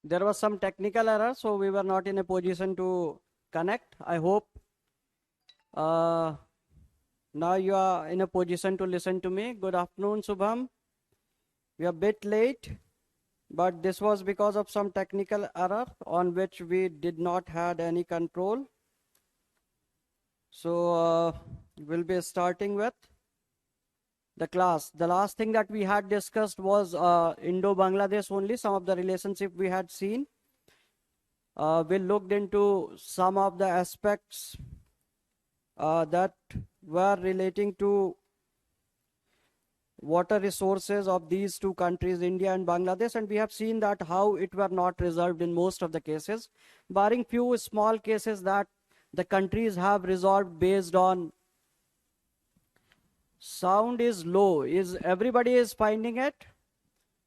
There was some technical error, so we were not in a position to connect. I hope now you are in a position to listen to me. Good afternoon, Subham. We are a bit late, but this was because of some technical error on which we did not had any control. So we'll be starting with the class. The last thing that we had discussed was Indo-Bangladesh only, some of the relationship we had seen. We looked into some of the aspects that were relating to water resources of these two countries, India and Bangladesh, and we have seen that how it were not resolved in most of the cases, barring few small cases that the countries have resolved based on sound is low. Is everybody is finding it,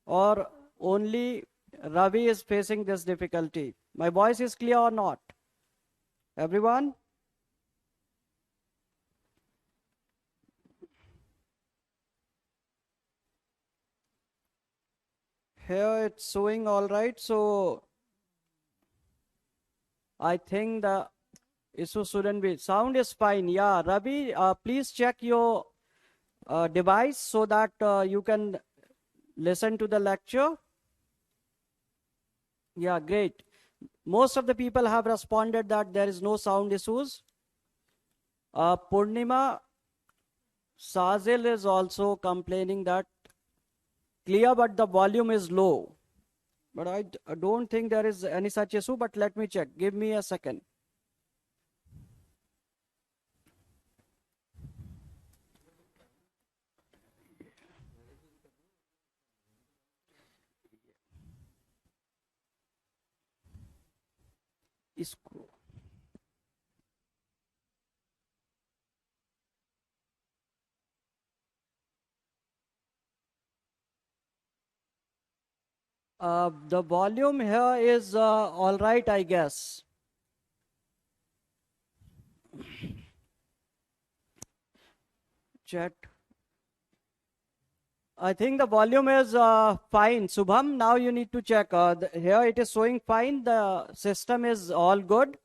or only Ravi is facing this difficulty? My voice is clear or not? Everyone? Here it's showing all right, so I think the issue shouldn't be. Sound is fine. Yeah, Ravi, please check your device so that you can listen to the lecture. Yeah, great. Most of the people have responded that there is no sound issues. Purnima Sazil is also complaining that clear, but the volume is low. But I don't think there is any such issue, but let me check. Give me a second. इसको the volume here is all right, I guess. Chat. I think the volume is fine. Subham, now you need to check. Here it is showing fine. The system is all good.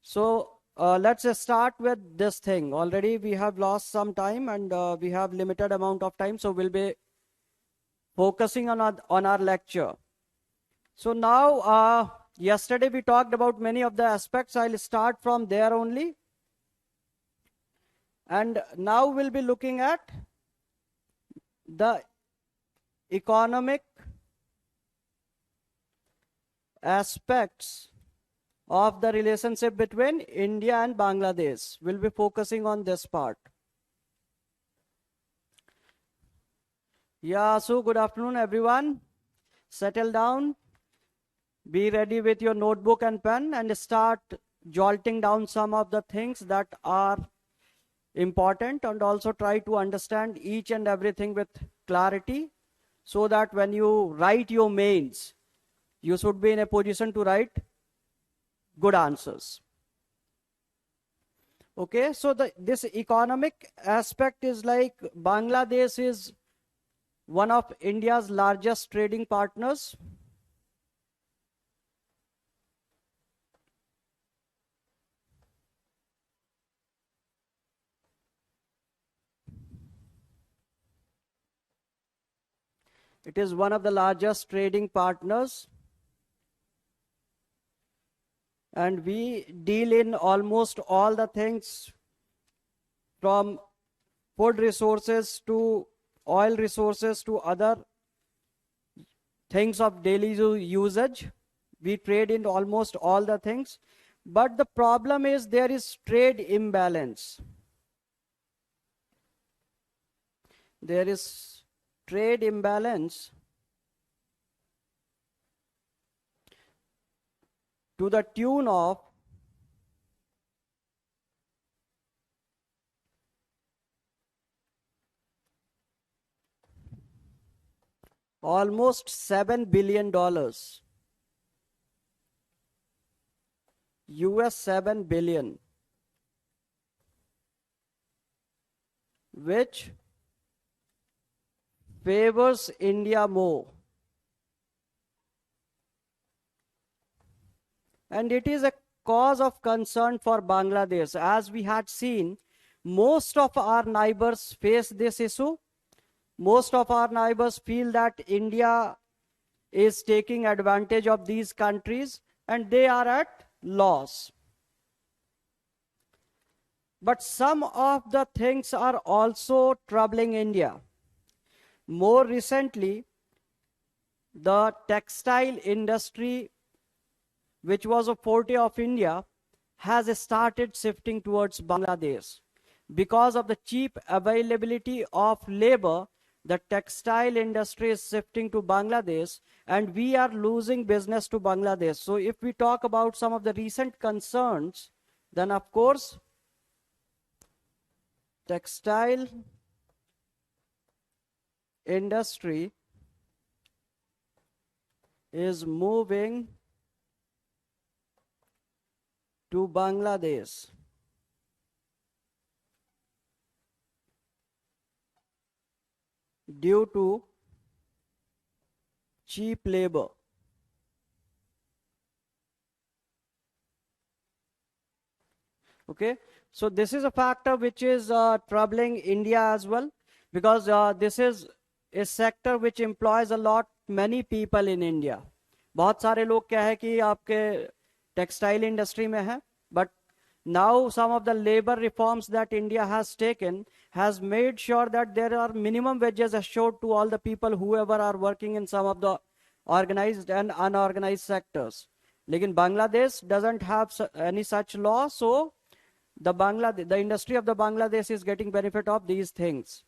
So let's start with this thing. Already we have lost some time and we have limited amount of time. So we'll be focusing on our lecture. So now, yesterday we talked about many of the aspects. I'll start from there only. And now we'll be looking at the economic aspects of the relationship between India and Bangladesh. We'll be focusing on this part. Yeah, so good afternoon, everyone. Settle down. Be ready with your notebook and pen and start jolting down some of the things that are important, and also try to understand each and everything with clarity so that when you write your mains, you should be in a position to write good answers. Okay, so this economic aspect is like Bangladesh is one of India's largest trading partners. It is one of the largest trading partners. And we deal in almost all the things from food resources to oil resources to other things of daily usage. We trade in almost all the things. But the problem is there is trade imbalance. There is trade imbalance to the tune of almost $7 billion. US 7 billion, which favors India more. And it is a cause of concern for Bangladesh. As we had seen, most of our neighbors face this issue. Most of our neighbors feel that India is taking advantage of these countries and they are at loss. But some of the things are also troubling India. More recently, the textile industry, which was a forte of India, has started shifting towards Bangladesh. Because of the cheap availability of labor, the textile industry is shifting to Bangladesh and we are losing business to Bangladesh. So if we talk about some of the recent concerns, then of course, textile industry is moving to Bangladesh. Due to cheap labor. Okay, so this is a factor which is troubling India as well, because this is a sector which employs a lot many people in India. बहुत सारे लोग क्या है कि आपके textile industry में है, but now some of the labor reforms that India has taken has made sure that there are minimum wages assured to all the people whoever are working in some of the organized and unorganized sectors. लेकिन Bangladesh doesn't have any such law, so the industry of the Bangladesh is getting benefit of these things.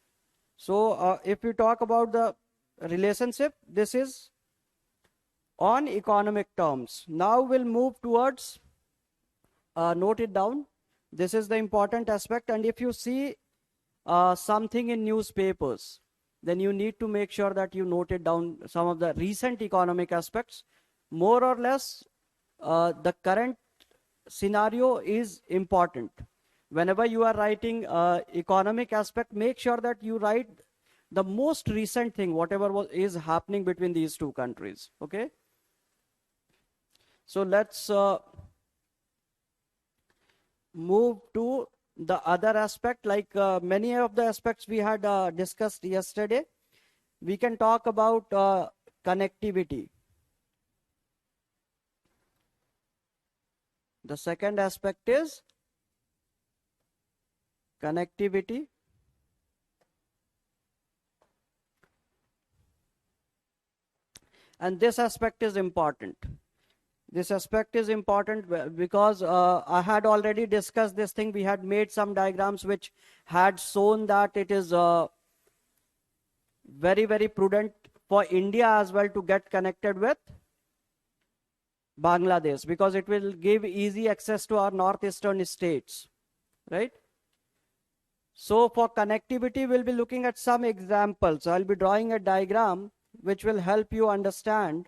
So if we talk about the relationship, this is on economic terms. Now we'll move towards, note it down. This is the important aspect. And if you see something in newspapers, then you need to make sure that you note it down, some of the recent economic aspects. More or less, the current scenario is important. Whenever you are writing economic aspect, make sure that you write the most recent thing, whatever is happening between these two countries. Okay. So let's move to the other aspect, like many of the aspects we had discussed yesterday. We can talk about connectivity. The second aspect is connectivity. And this aspect is important. This aspect is important because I had already discussed this thing. We had made some diagrams which had shown that it is very, very prudent for India as well to get connected with Bangladesh, because it will give easy access to our northeastern states, right? So for connectivity, we'll be looking at some examples. I'll be drawing a diagram which will help you understand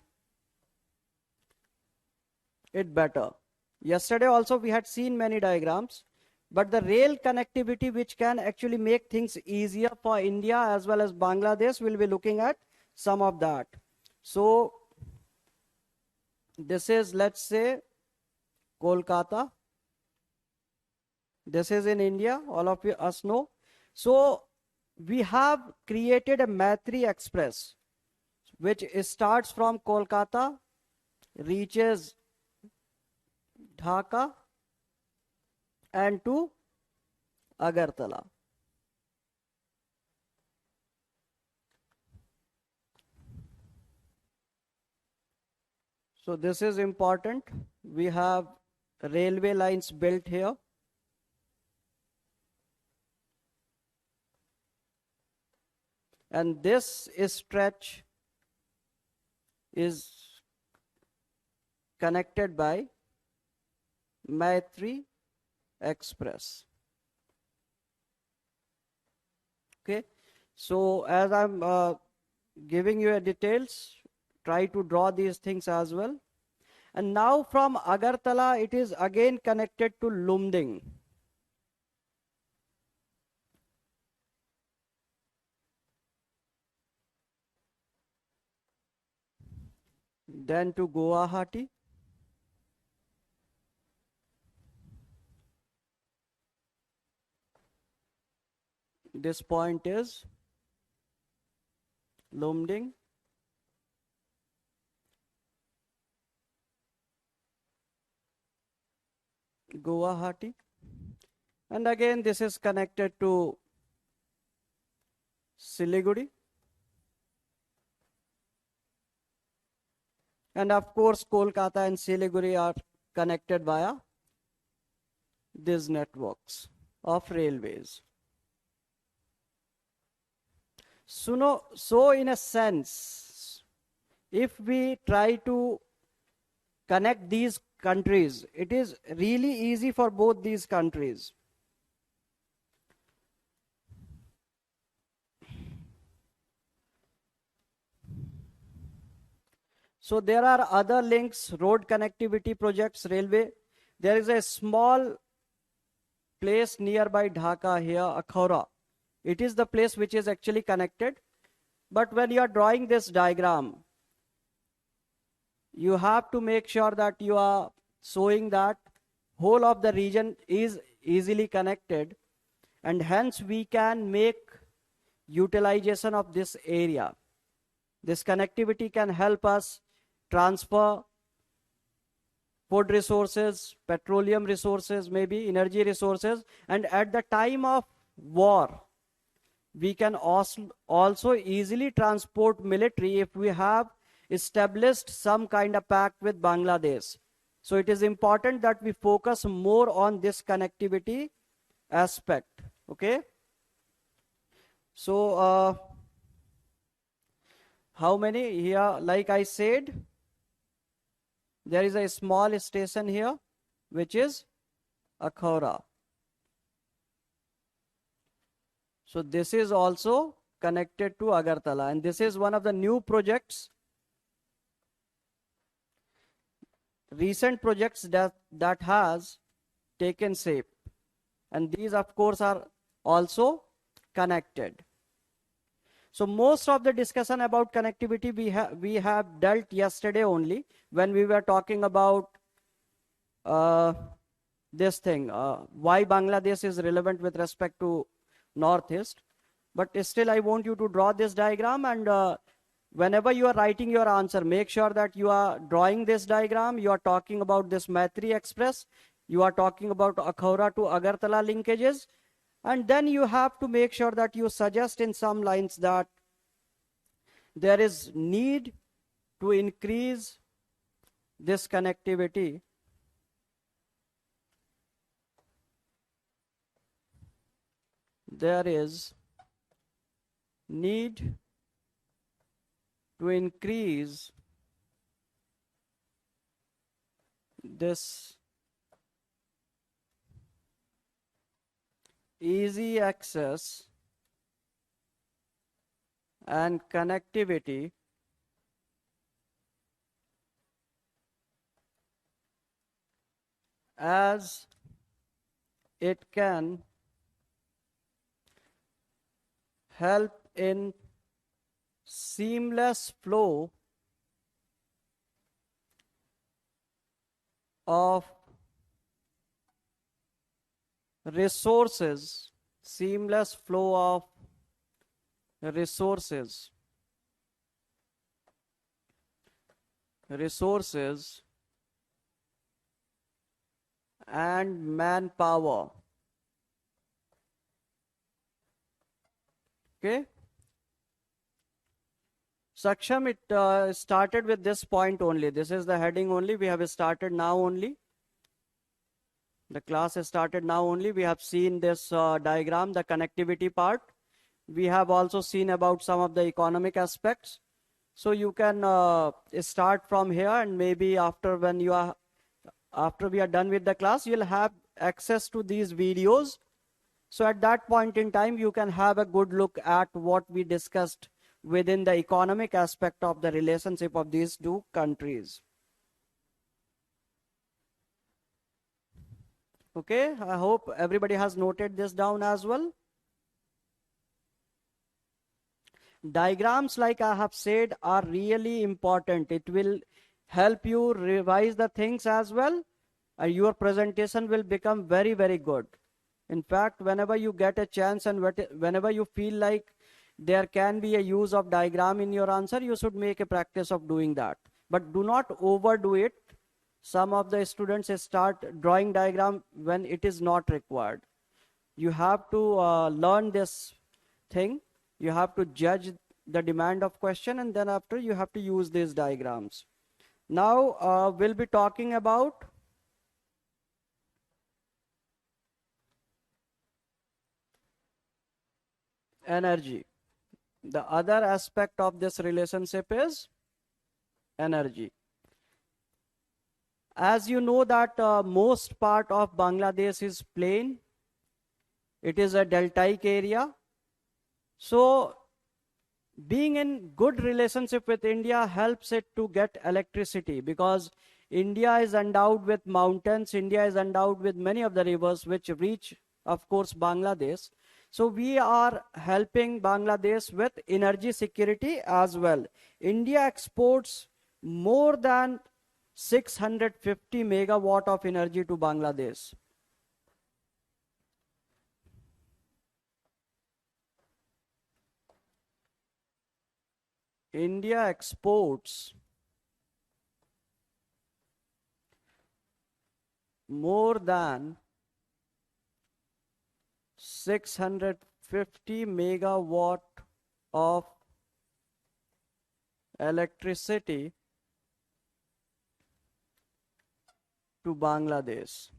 it better. Yesterday also we had seen many diagrams, but the rail connectivity which can actually make things easier for India as well as Bangladesh, we'll be looking at some of that. So this is, let's say, Kolkata. This is in India, all of us know. So we have created a Maitri Express which starts from Kolkata, reaches Dhaka and to Agartala. So this is important. We have railway lines built here. And this stretch is connected by Maitri Express. Okay, so as I'm giving you a details, try to draw these things as well. And now from Agartala, it is again connected to Lumding. Then to Guwahati. This point is Lumding, Guwahati, and again this is connected to Siliguri, and of course Kolkata and Siliguri are connected via these networks of railways. So in a sense, if we try to connect these countries, it is really easy for both these countries. So there are other links, road connectivity projects, railway. There is a small place nearby Dhaka here, Akhora. It is the place which is actually connected. But when you are drawing this diagram, you have to make sure that you are showing that whole of the region is easily connected, and hence we can make utilization of this area. This connectivity can help us transfer food resources, petroleum resources, maybe energy resources, and at the time of war, we can also easily transport military if we have established some kind of pact with Bangladesh. So it is important that we focus more on this connectivity aspect. Okay. So how many here? Like I said, there is a small station here, which is Akhora. So this is also connected to Agartala, and this is one of the new projects, recent projects that has taken shape, and these of course are also connected. So most of the discussion about connectivity we have dealt yesterday only when we were talking about this thing, why Bangladesh is relevant with respect to Northeast. But still I want you to draw this diagram, and whenever you are writing your answer, make sure that you are drawing this diagram, you are talking about this Maitri Express, you are talking about Akhora to Agartala linkages, and then you have to make sure that you suggest in some lines that there is need to increase this connectivity there is need to increase this easy access and connectivity as it can help in seamless flow of resources, seamless flow of resources and manpower. Okay. Saksham, it started with this point only. This is the heading only. We have started now only. The class has started now only. We have seen this diagram, the connectivity part. We have also seen about some of the economic aspects. So you can start from here, and maybe after we are done with the class, you'll have access to these videos. So at that point in time, you can have a good look at what we discussed within the economic aspect of the relationship of these two countries. Okay, I hope everybody has noted this down as well. Diagrams, like I have said, are really important. It will help you revise the things as well. Your presentation will become very, very good. In fact, whenever you get a chance and whenever you feel like there can be a use of diagram in your answer, you should make a practice of doing that. But do not overdo it. Some of the students start drawing diagram when it is not required. You have to learn this thing. You have to judge the demand of question, and then after you have to use these diagrams. Now we'll be talking about energy. The other aspect of this relationship is energy. As you know that most part of Bangladesh is plain. It is a deltaic area. So being in good relationship with India helps it to get electricity, because India is endowed with mountains. India is endowed with many of the rivers which reach, of course, Bangladesh. So we are helping Bangladesh with energy security as well. India exports more than 650 megawatt of energy to Bangladesh. India exports more than 650 megawatt of electricity to Bangladesh.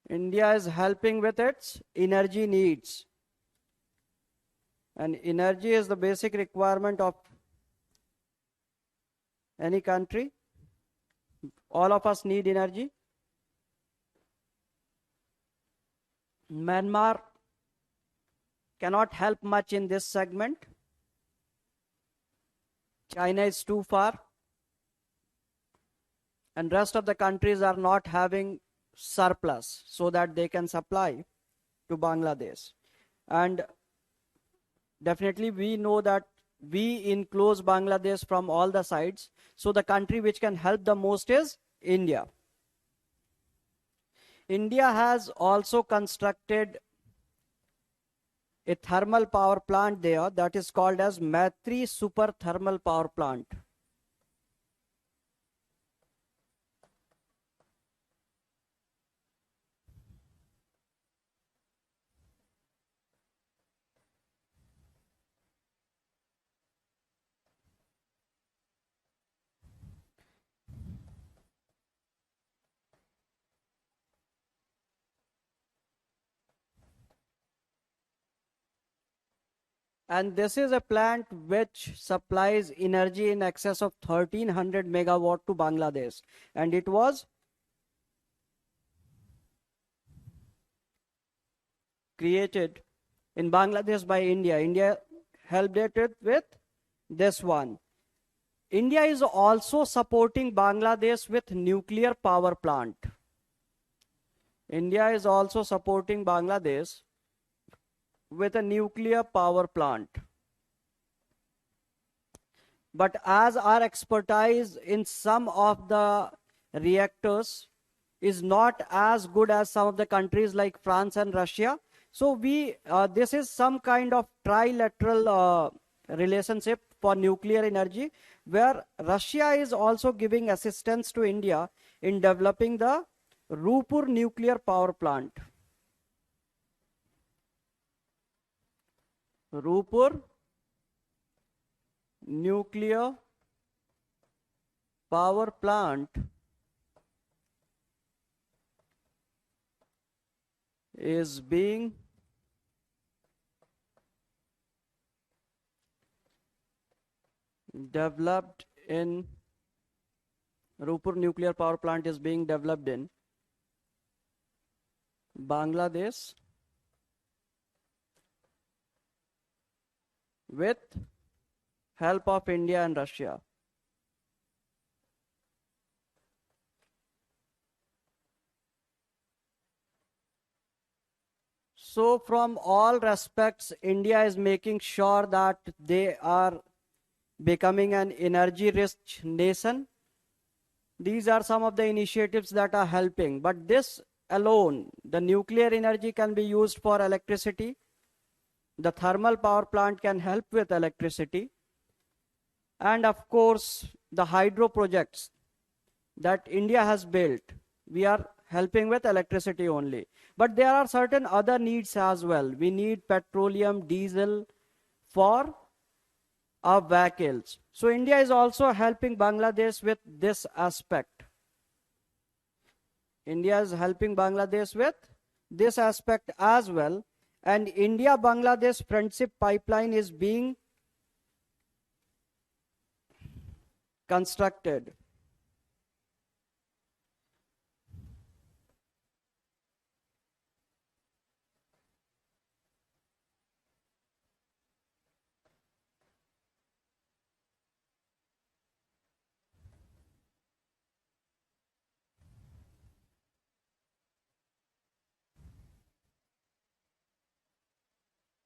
India is helping with its energy needs. And energy is the basic requirement of any country. All of us need energy. Myanmar cannot help much in this segment. China is too far. And rest of the countries are not having surplus so that they can supply to Bangladesh. And definitely we know that we enclose Bangladesh from all the sides. So the country which can help the most is India. India has also constructed a thermal power plant there that is called as Maitri Super Thermal Power Plant. And this is a plant which supplies energy in excess of 1300 megawatt to Bangladesh. And it was created in Bangladesh by India. India helped it with this one. India is also supporting Bangladesh with nuclear power plant. India is also supporting Bangladesh with a nuclear power plant. But as our expertise in some of the reactors is not as good as some of the countries like France and Russia, so this is some kind of trilateral relationship for nuclear energy, where Russia is also giving assistance to India in developing the Rupur nuclear power plant. Rupur nuclear power plant is being developed in Rupur nuclear power plant is being developed in Bangladesh with help of India and Russia. So from all respects, India is making sure that they are becoming an energy rich nation. These are some of the initiatives that are helping. But this alone, the nuclear energy can be used for electricity. The thermal power plant can help with electricity. And of course, the hydro projects that India has built, we are helping with electricity only. But there are certain other needs as well. We need petroleum, diesel for our vehicles. So India is also helping Bangladesh with this aspect. India is helping Bangladesh with this aspect as well. And India-Bangladesh friendship pipeline is being constructed.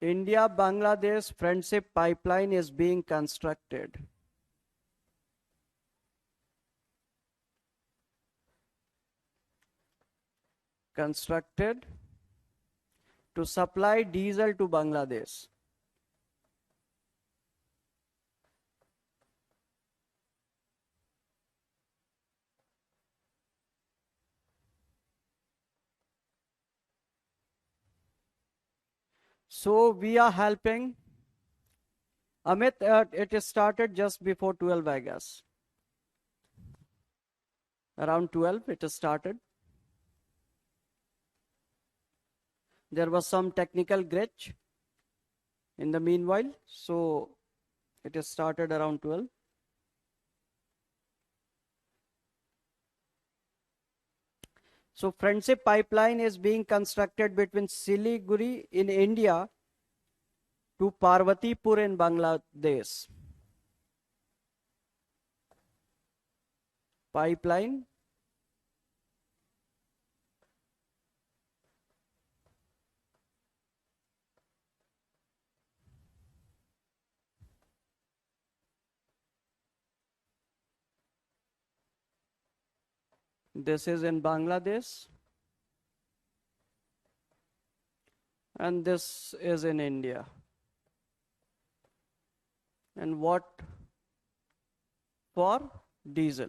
India-Bangladesh friendship pipeline is being constructed. Constructed to supply diesel to Bangladesh. So we are helping. Amit, it started just before 12, I guess. Around 12, it started. There was some technical glitch in the meanwhile, so it started around 12. So friendship pipeline is being constructed between Siliguri in India to Parvatipur in Bangladesh. Pipeline this is in Bangladesh and this is in India. And what for? Diesel.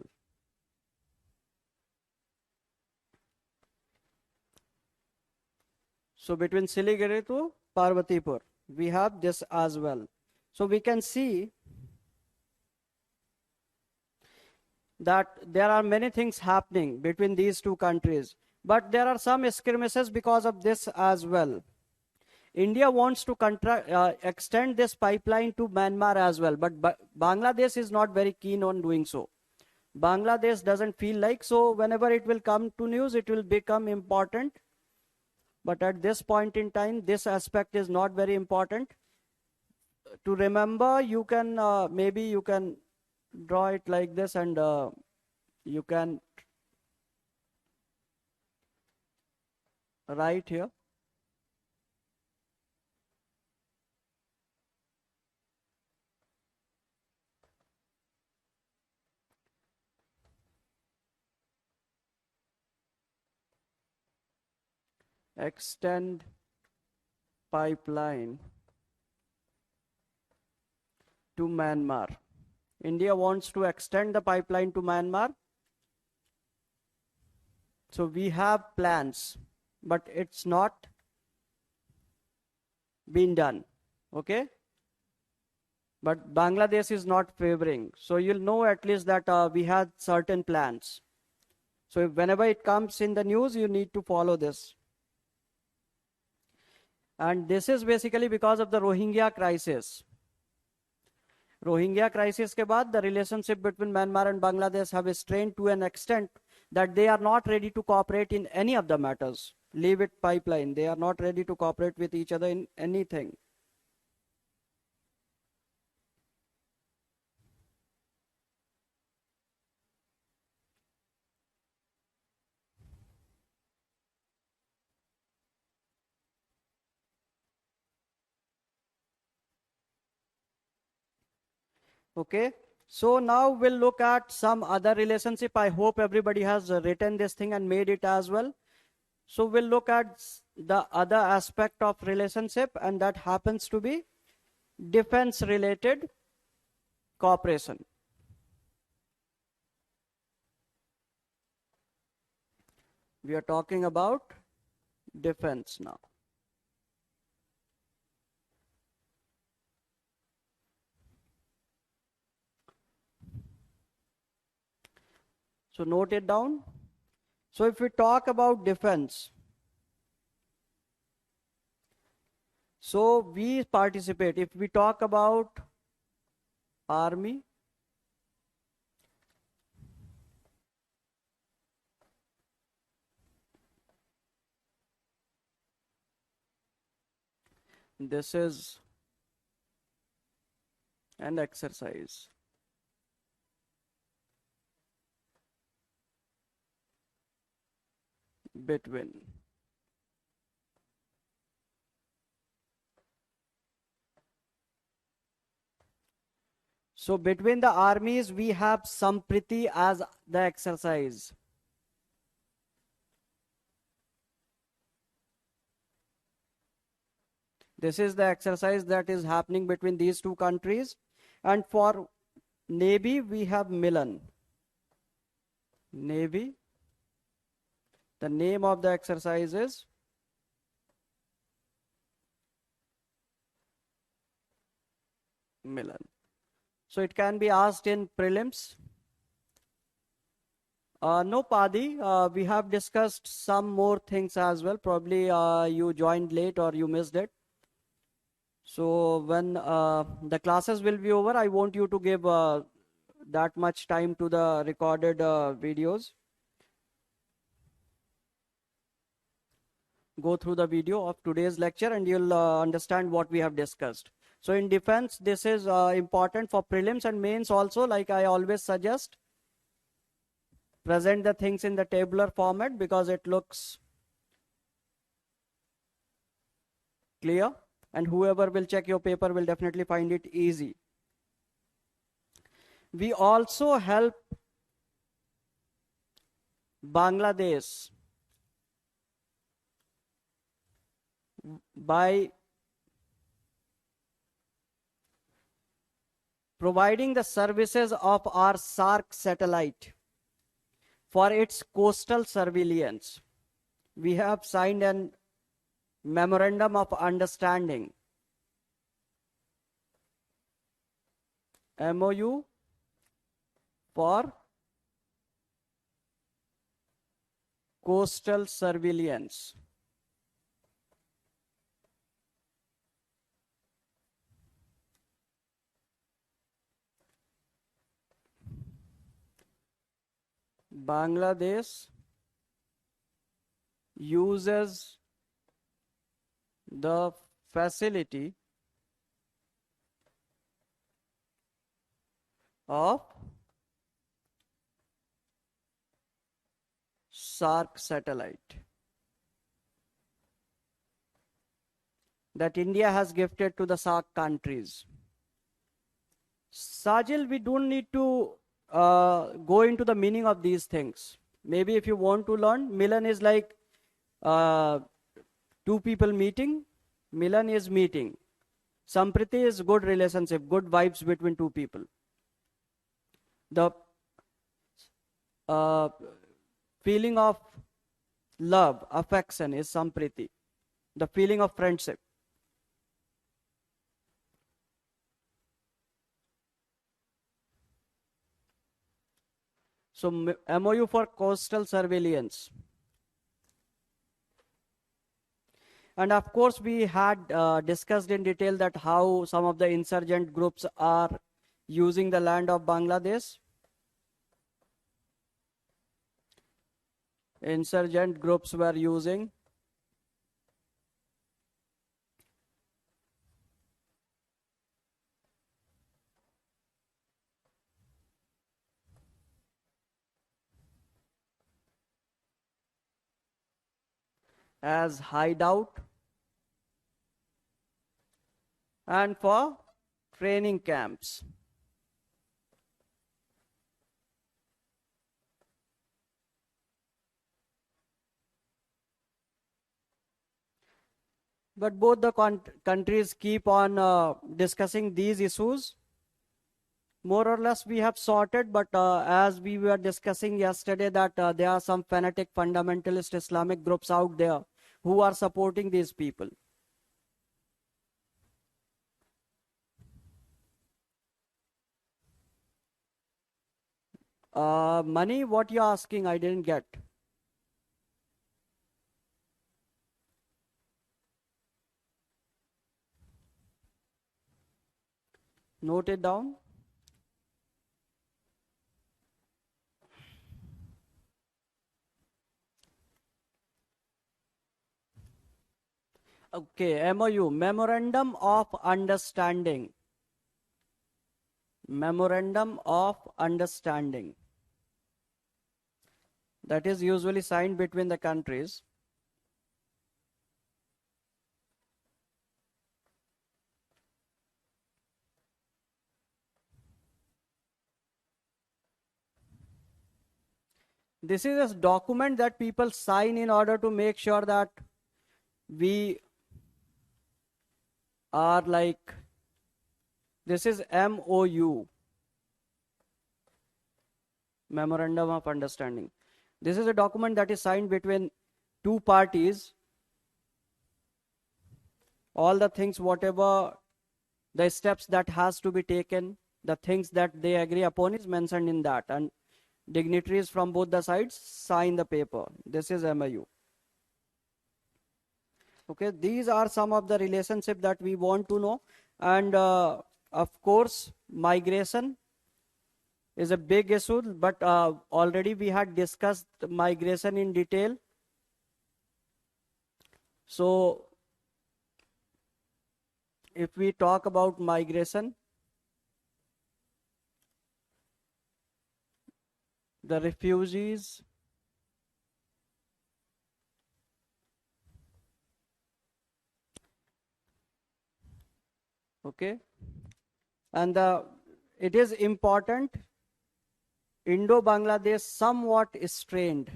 So between Siliguri to Parvatipur, we have this as well. So we can see that there are many things happening between these two countries. But there are some skirmishes because of this as well. India wants to extend this pipeline to Myanmar as well, but Bangladesh is not very keen on doing so. Bangladesh doesn't feel like so. Whenever it will come to news, it will become important. But at this point in time, this aspect is not very important. To remember, you can maybe you can draw it like this, and you can write here. Extend pipeline to Myanmar. India wants to extend the pipeline to Myanmar. So we have plans, but it's not been done. Okay? But Bangladesh is not favoring. So you'll know at least that we had certain plans. So whenever it comes in the news, you need to follow this. And this is basically because of the Rohingya crisis. Rohingya crisis के बाद, the relationship between Myanmar and Bangladesh have strained to an extent that they are not ready to cooperate in any of the matters. Leave it pipeline. They are not ready to cooperate with each other in anything. Okay, So now we'll look at some other relationship. I hope everybody has written this thing and made it as well. So we'll look at the other aspect of relationship, and that happens to be defense related cooperation. We are talking about defense now. So note it down. So if we talk about defense, so we participate. If we talk about army, this is an exercise between between the armies we have Sampriti as the exercise. This is the exercise that is happening between these two countries. And for Navy we have Milan. Navy, the name of the exercise is Milan. So it can be asked in prelims. No, Padi, we have discussed some more things as well. Probably you joined late or you missed it. So when the classes will be over, I want you to give that much time to the recorded videos. Go through the video of today's lecture and you'll understand what we have discussed. So in defense, this is important for prelims and mains also. Like I always suggest, present the things in the tabular format because it looks clear, and whoever will check your paper will definitely find it easy. We also help Bangladesh by providing the services of our SARC satellite for its coastal surveillance. We have signed a memorandum of understanding, MOU, for coastal surveillance. Bangladesh uses the facility of SARC satellite that India has gifted to the SARC countries. Sajil, we don't need to go into the meaning of these things. Maybe if you want to learn, Milan is like two people meeting. Milan is meeting. Sampriti is good relationship, good vibes between two people. The feeling of love, affection is Sampriti. The feeling of friendship. So MOU for coastal surveillance. And of course, we had discussed in detail that how some of the insurgent groups are using the land of Bangladesh. Insurgent groups were using as hideout and for training camps. But both the countries keep on discussing these issues. More or less we have sorted, but as we were discussing yesterday that there are some fanatic fundamentalist Islamic groups out there who are supporting these people. Money, what you're asking, I didn't get. Note it down. Okay, MOU, Memorandum of Understanding. Memorandum of Understanding. That is usually signed between the countries. This is a document that people sign in order to make sure that we are like, this is MOU, Memorandum of Understanding. This is a document that is signed between two parties. All the things, whatever the steps that has to be taken, the things that they agree upon is mentioned in that, and dignitaries from both the sides sign the paper. This is MOU. Okay, these are some of the relationship that we want to know. And of course, migration is a big issue, but already we had discussed migration in detail. So if we talk about migration, the refugees, okay, and it is important, Indo-Bangladesh somewhat strained.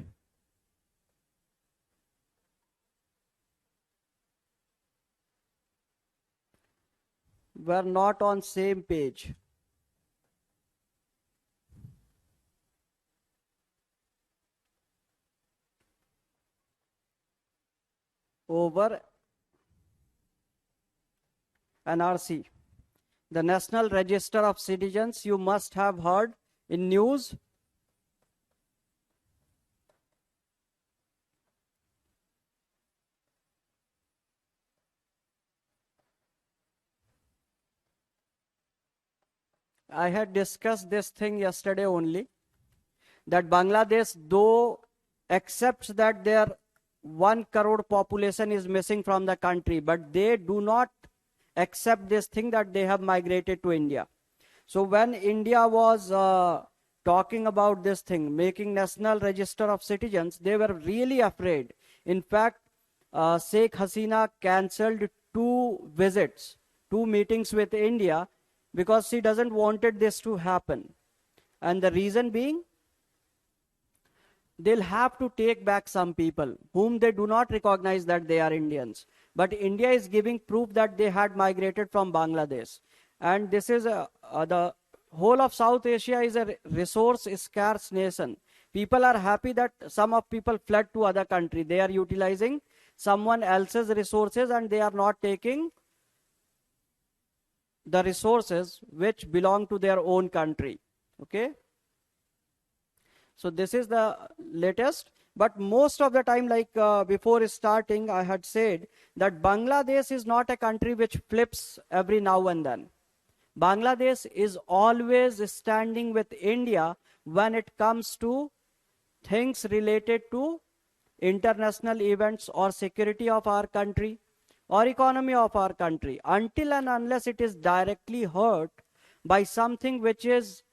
We're not on same page. Over NRC. The National Register of Citizens, you must have heard in news. I had discussed this thing yesterday only, that Bangladesh, though accepts that their 1 crore population is missing from the country, but they do not accept this thing that they have migrated to India. So when India was talking about this thing, making National Register of Citizens, they were really afraid. In fact, Sheikh Hasina cancelled 2 visits, 2 meetings with India, because she doesn't wanted this to happen. And the reason being, they'll have to take back some people whom they do not recognize that they are Indians. But India is giving proof that they had migrated from Bangladesh. And this is the whole of South Asia is a resource scarce nation. People are happy that some of people fled to other country. They are utilizing someone else's resources and they are not taking the resources which belong to their own country. Okay. So this is the latest. But most of the time, like before starting, I had said that Bangladesh is not a country which flips every now and then. Bangladesh is always standing with India when it comes to things related to international events or security of our country or economy of our country, until and unless it is directly hurt by something which is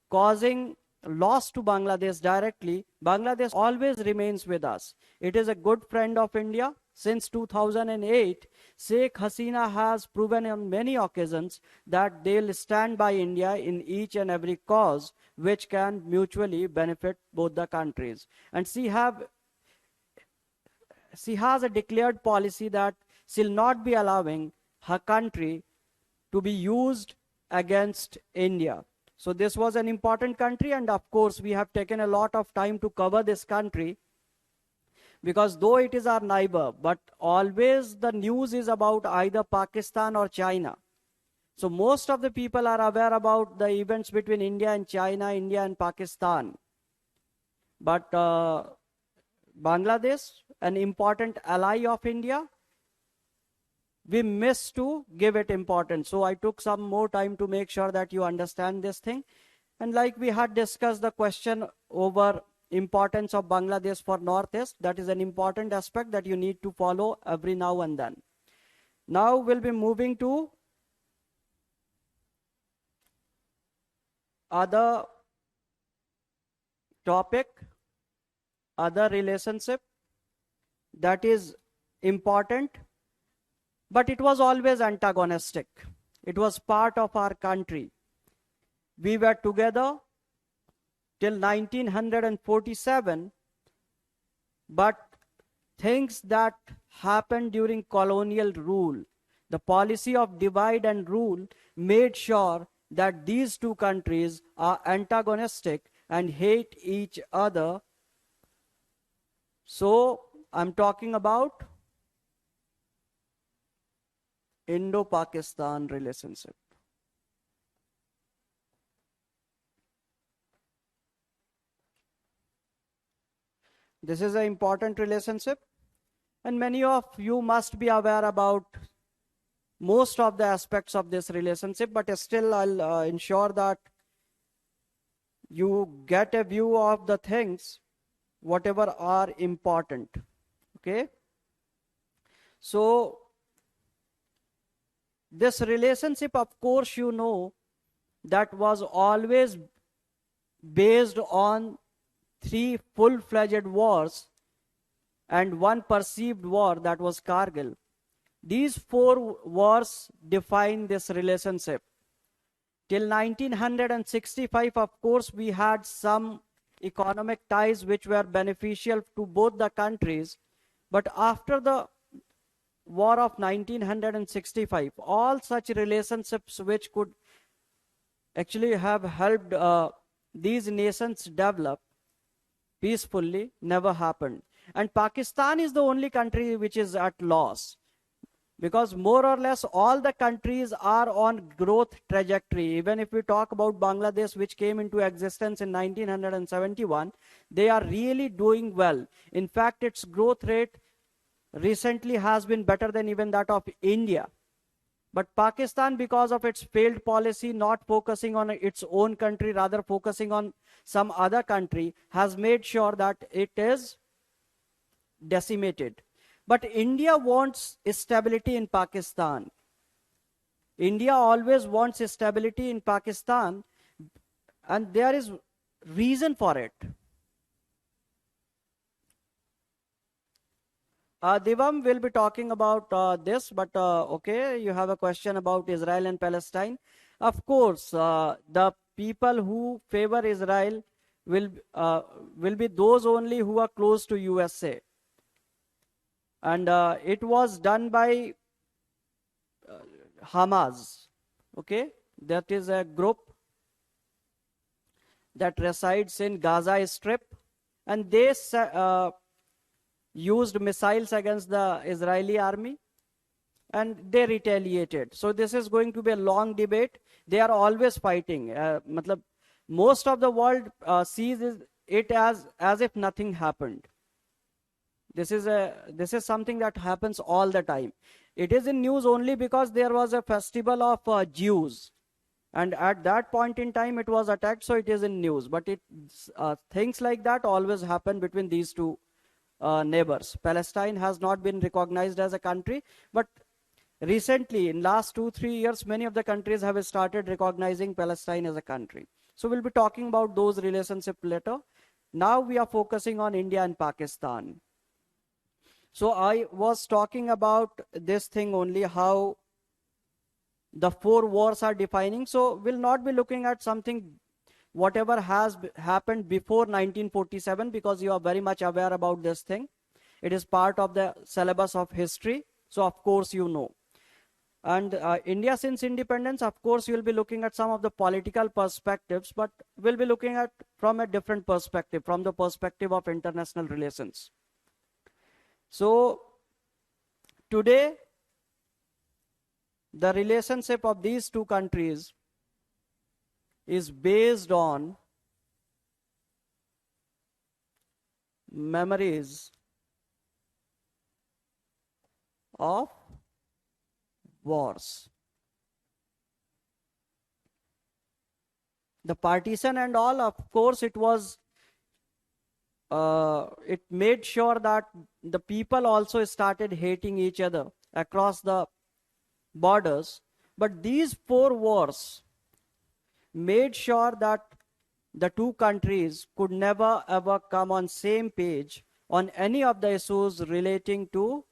causing loss to Bangladesh directly. Bangladesh always remains with us. It is a good friend of India. Since 2008, Sheikh Hasina has proven on many occasions that they'll stand by India in each and every cause which can mutually benefit both the countries. And she has a declared policy that shall not be allowing her country to be used against India. So this was an important country, and of course we have taken a lot of time to cover this country, because though it is our neighbor, but always the news is about either Pakistan or China. So most of the people are aware about the events between India and China, India and Pakistan. But Bangladesh, an important ally of India, we miss to give it importance. So I took some more time to make sure that you understand this thing. And like we had discussed the question over importance of Bangladesh for Northeast, that is an important aspect that you need to follow every now and then. Now we'll be moving to other topic, other relationship that is important, but it was always antagonistic. It was part of our country. We were together till 1947, but things that happened during colonial rule, the policy of divide and rule, made sure that these two countries are antagonistic and hate each other. So I'm talking about Indo-Pakistan relationship. This is an important relationship, and many of you must be aware about most of the aspects of this relationship, but still I'll ensure that you get a view of the things whatever are important. Okay, so this relationship, of course, you know, that was always based on 3 full-fledged wars and 1 perceived war, that was Kargil. These 4 wars define this relationship. Till 1965, of course, we had some economic ties which were beneficial to both the countries. But after the war of 1965, all such relationships which could actually have helped these nations develop peacefully never happened. And Pakistan is the only country which is at loss, because more or less all the countries are on growth trajectory. Even if we talk about Bangladesh, which came into existence in 1971, they are really doing well. In fact, its growth rate recently has been better than even that of India. But Pakistan, because of its failed policy, not focusing on its own country, rather focusing on some other country, has made sure that it is decimated. But India wants stability in Pakistan. India always wants stability in Pakistan, and there is reason for it. Divam will be talking about this, but okay, you have a question about Israel and Palestine. Of course, the people who favor Israel will be those only who are close to USA. And it was done by Hamas, okay? That is a group that resides in Gaza Strip, and they used missiles against the Israeli army, and they retaliated. So this is going to be a long debate. They are always fighting. Most of the world sees it as if nothing happened. This is something that happens all the time. It is in news only because there was a festival of Jews, and at that point in time it was attacked, so it is in news. But things like that always happen between these two neighbors. Palestine has not been recognized as a country, but recently, in last 2-3 years, many of the countries have started recognizing Palestine as a country. So we'll be talking about those relationships later. Now we are focusing on India and Pakistan. So I was talking about this thing only, how the 4 wars are defining. So we'll not be looking at something whatever has happened before 1947, because you are very much aware about this thing. It is part of the syllabus of history. So of course you know. And India, since independence, of course, you'll be looking at some of the political perspectives, but we'll be looking at from a different perspective, from the perspective of international relations. So today, the relationship of these two countries is based on memories of wars. The partition and all, of course, it made sure that the people also started hating each other across the borders. But these 4 wars made sure that the two countries could never ever come on same page on any of the issues relating to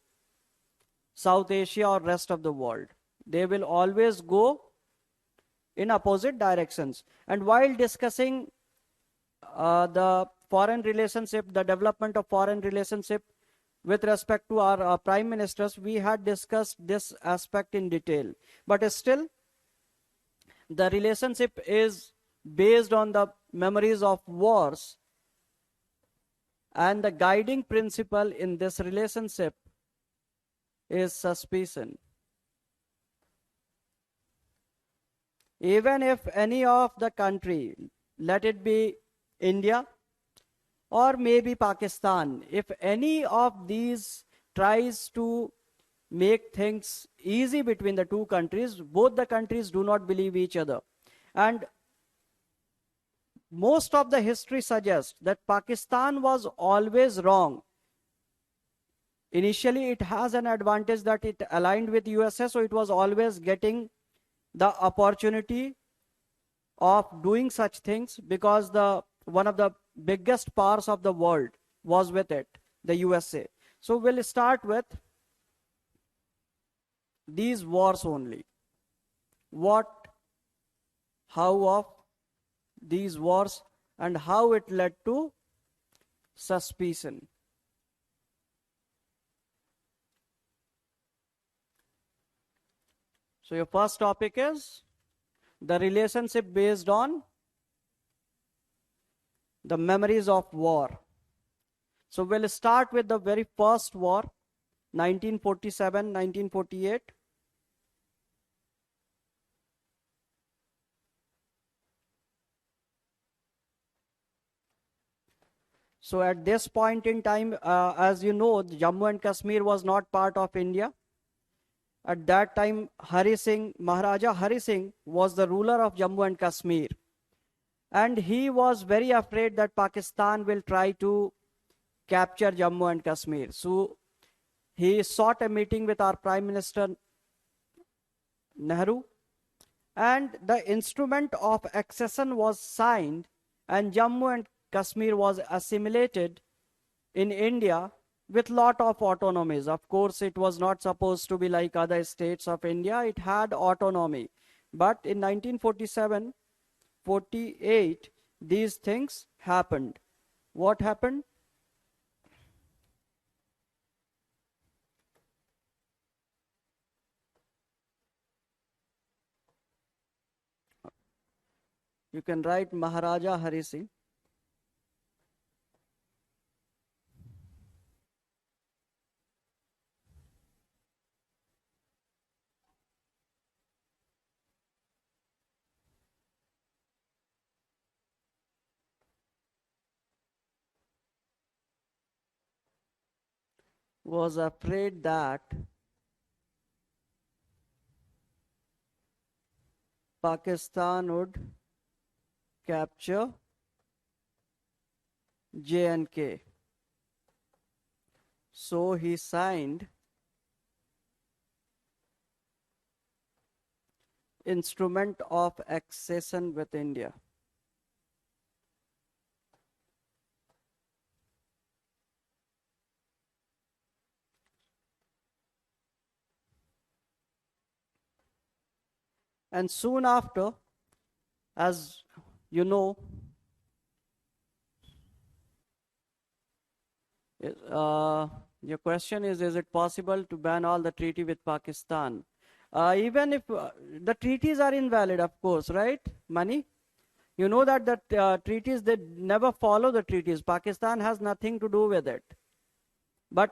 South Asia or rest of the world. They will always go in opposite directions. And while discussing the foreign relationship, the development of foreign relationship with respect to our prime ministers, we had discussed this aspect in detail. But still, the relationship is based on the memories of wars, and the guiding principle in this relationship is suspicion. Even if any of the country, let it be India or maybe Pakistan, if any of these tries to make things easy between the two countries, both the countries do not believe each other. And most of the history suggests that Pakistan was always wrong. Initially, it has an advantage that it aligned with USA, so it was always getting the opportunity of doing such things because one of the biggest powers of the world was with it, the USA. So we'll start with these wars only. How of these wars and how it led to suspicion. So your first topic is the relationship based on the memories of war. So we'll start with the very first war, 1947, 1948. So at this point in time, as you know, Jammu and Kashmir was not part of India. At that time, Maharaja Hari Singh was the ruler of Jammu and Kashmir. And he was very afraid that Pakistan will try to capture Jammu and Kashmir. So he sought a meeting with our Prime Minister Nehru, and the instrument of accession was signed, and Jammu and Kashmir was assimilated in India with lot of autonomies. Of course, it was not supposed to be like other states of India. It had autonomy. But in 1947, 48, these things happened. What happened? You can write Maharaja Hari Singh. Was afraid that Pakistan would capture J&K. So he signed instrument of accession with India. And soon after, as you know, Your question is it possible to ban all the treaty with Pakistan? Even if the treaties are invalid, of course, right? Money? You know that the treaties, they never follow the treaties. Pakistan has nothing to do with it. But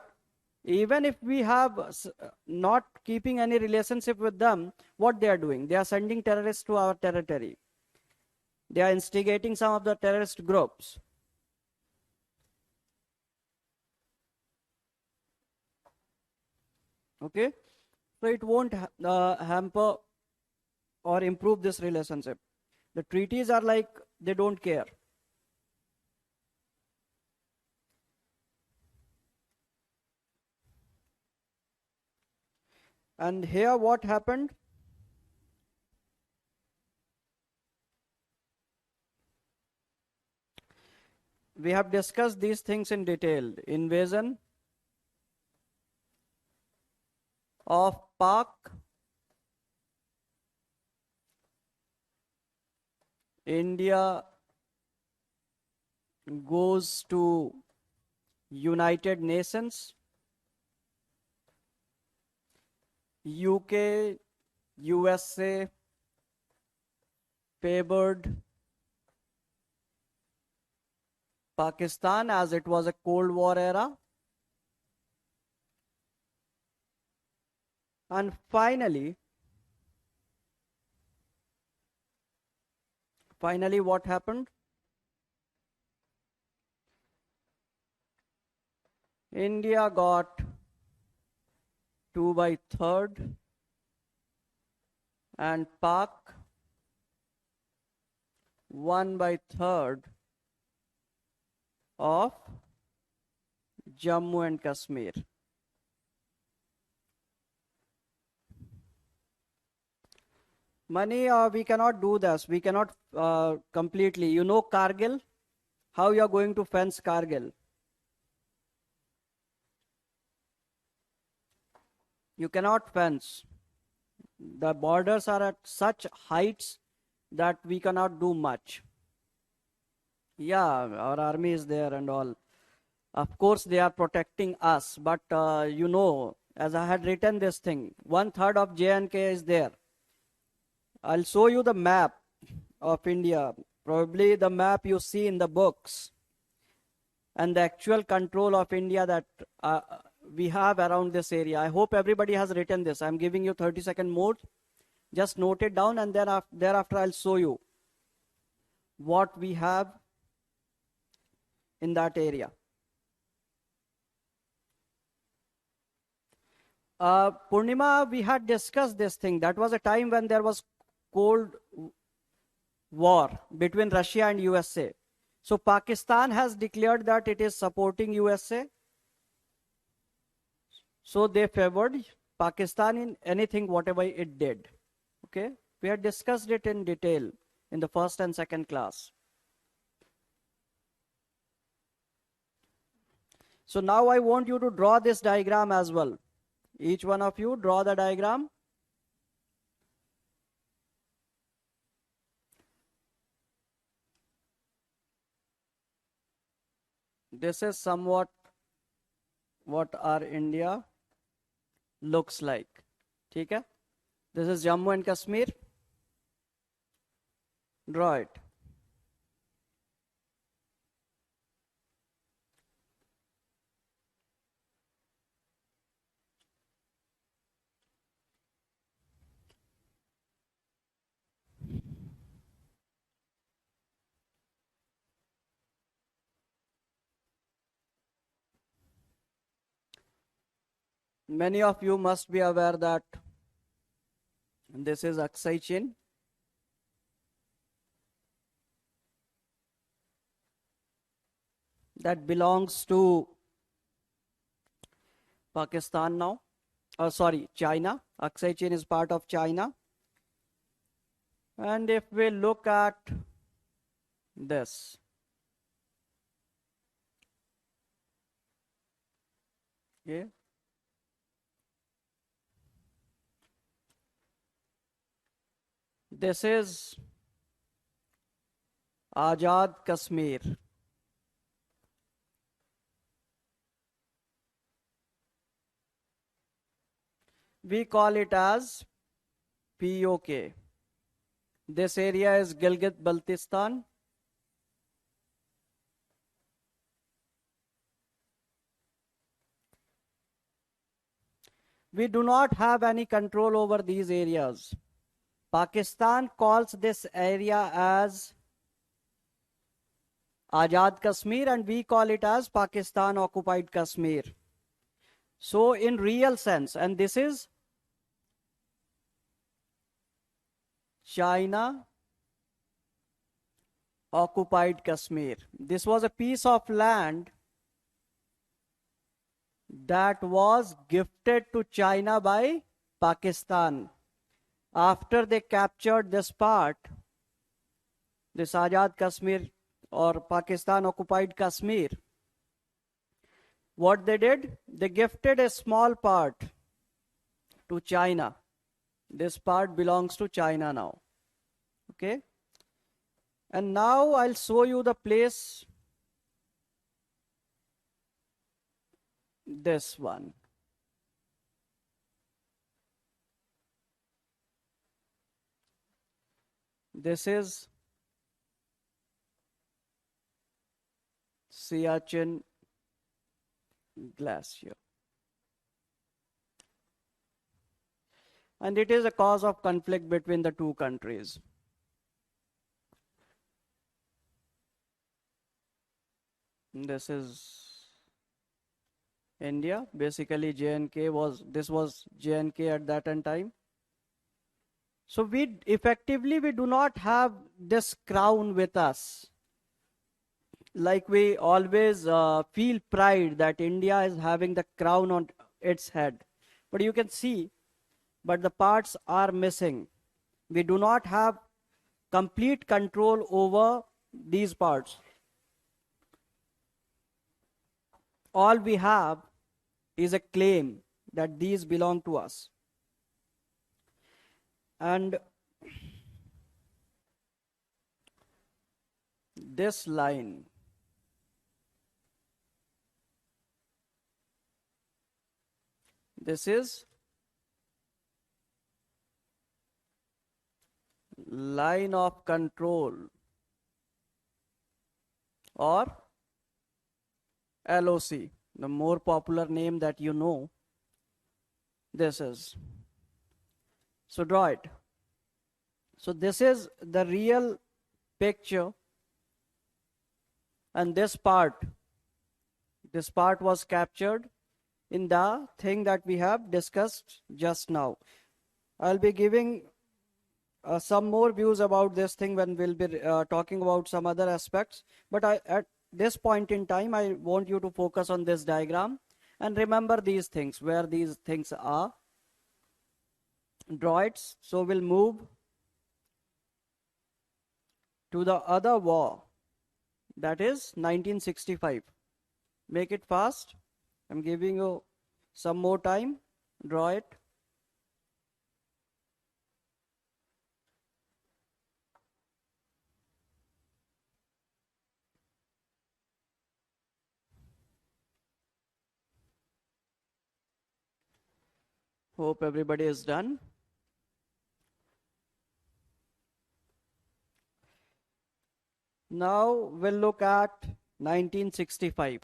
even if we have not keeping any relationship with them, what they are doing? They are sending terrorists to our territory. They are instigating some of the terrorist groups. Okay? So it won't hamper or improve this relationship. The treaties are like they don't care. And here what happened? We have discussed these things in detail. Invasion of Pak, India goes to United Nations, UK, USA favored Pakistan as it was a Cold War era. And finally what happened? India got 2/3 and Pak 1/3 of Jammu and Kashmir. Money, we cannot do this. We cannot completely. You know Kargil? How you are going to fence Kargil? You cannot fence. The borders are at such heights that we cannot do much. Yeah, our army is there and all. Of course, they are protecting us. But you know, as I had written this thing, 1/3 of J&K is there. I'll show you the map of India. Probably the map you see in the books. And the actual control of India that we have around this area. I hope everybody has written this. I'm giving you 30-second mode. Just note it down and then thereafter I'll show you what we have in that area. Purnima, we had discussed this thing. That was a time when there was Cold War between Russia and USA. So Pakistan has declared that it is supporting USA. So they favored Pakistan in anything, whatever it did. Okay? We had discussed it in detail in the first and second class. So now I want you to draw this diagram as well. Each one of you draw the diagram. This is somewhat what our India looks like. Okay? This is Jammu and Kashmir. Draw it. Many of you must be aware that this is Aksai Chin. That belongs to Pakistan now. Oh, sorry, China. Aksai Chin is part of China. And if we look at this, okay, this is Azad Kashmir. We call it as POK. This area is Gilgit-Baltistan. We do not have any control over these areas. Pakistan calls this area as Azad Kashmir and we call it as Pakistan occupied Kashmir. So in real sense, and this is China occupied Kashmir. This was a piece of land that was gifted to China by Pakistan. After they captured this part, this Azad Kashmir or Pakistan occupied Kashmir, what they did, they gifted a small part to China. This part belongs to China now. Okay. And now I'll show you the place. This one. This is Siachen Glacier. And it is a cause of conflict between the two countries. This is India. Basically, this was J&K at that time. So we do not have this crown with us. Like we always feel pride that India is having the crown on its head. But you can see, but the parts are missing. We do not have complete control over these parts. All we have is a claim that these belong to us. And this line, this is line of control or LOC, the more popular name that you know. This is. So draw it. So this is the real picture, and this part was captured in the thing that we have discussed just now. I'll be giving some more views about this thing when we'll be talking about some other aspects. But at this point in time, I want you to focus on this diagram and remember these things, where these things are. Draw it. So we'll move to the other war, that is 1965. Make it fast. I'm giving you some more time. Draw it. Hope everybody is done. Now we'll look at 1965.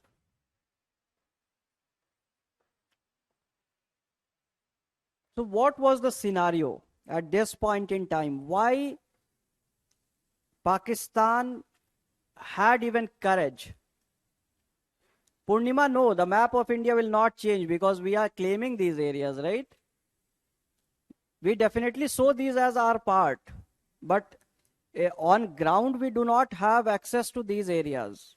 So what was the scenario at this point in time? Why Pakistan had even courage? Purnima, no, the map of India will not change because we are claiming these areas, right? We definitely saw these as our part, but on ground we do not have access to these areas.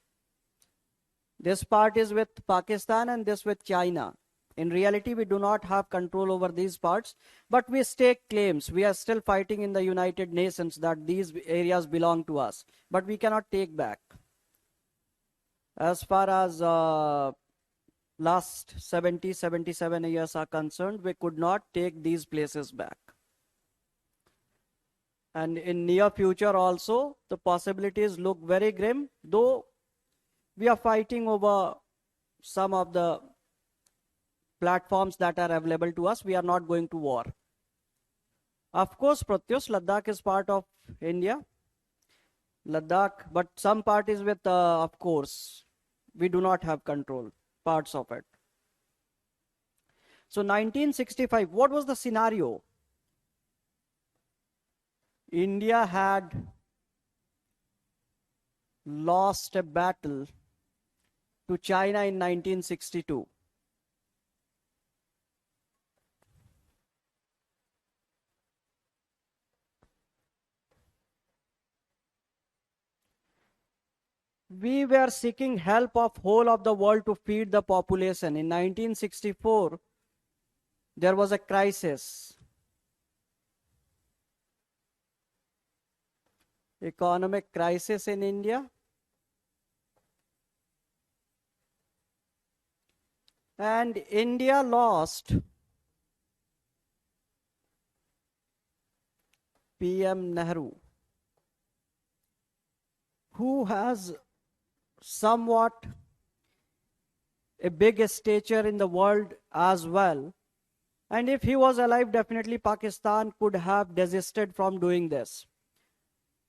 This part is with Pakistan and this with China. In reality, we do not have control over these parts, but we stake claims. We are still fighting in the United Nations that these areas belong to us, but we cannot take back. As far as last 77 years are concerned, we could not take these places back. And in near future also, the possibilities look very grim, though we are fighting over some of the platforms that are available to us. We are not going to war. Of course, Pratyush, Ladakh is part of India. Ladakh, but some part is with, of course, we do not have control, parts of it. So 1965, what was the scenario? India had lost a battle to China in 1962. We were seeking help of whole of the world to feed the population. In 1964, there was a crisis. Economic crisis in India. And India lost PM Nehru, who has somewhat a big stature in the world as well. And if he was alive, definitely Pakistan could have desisted from doing this.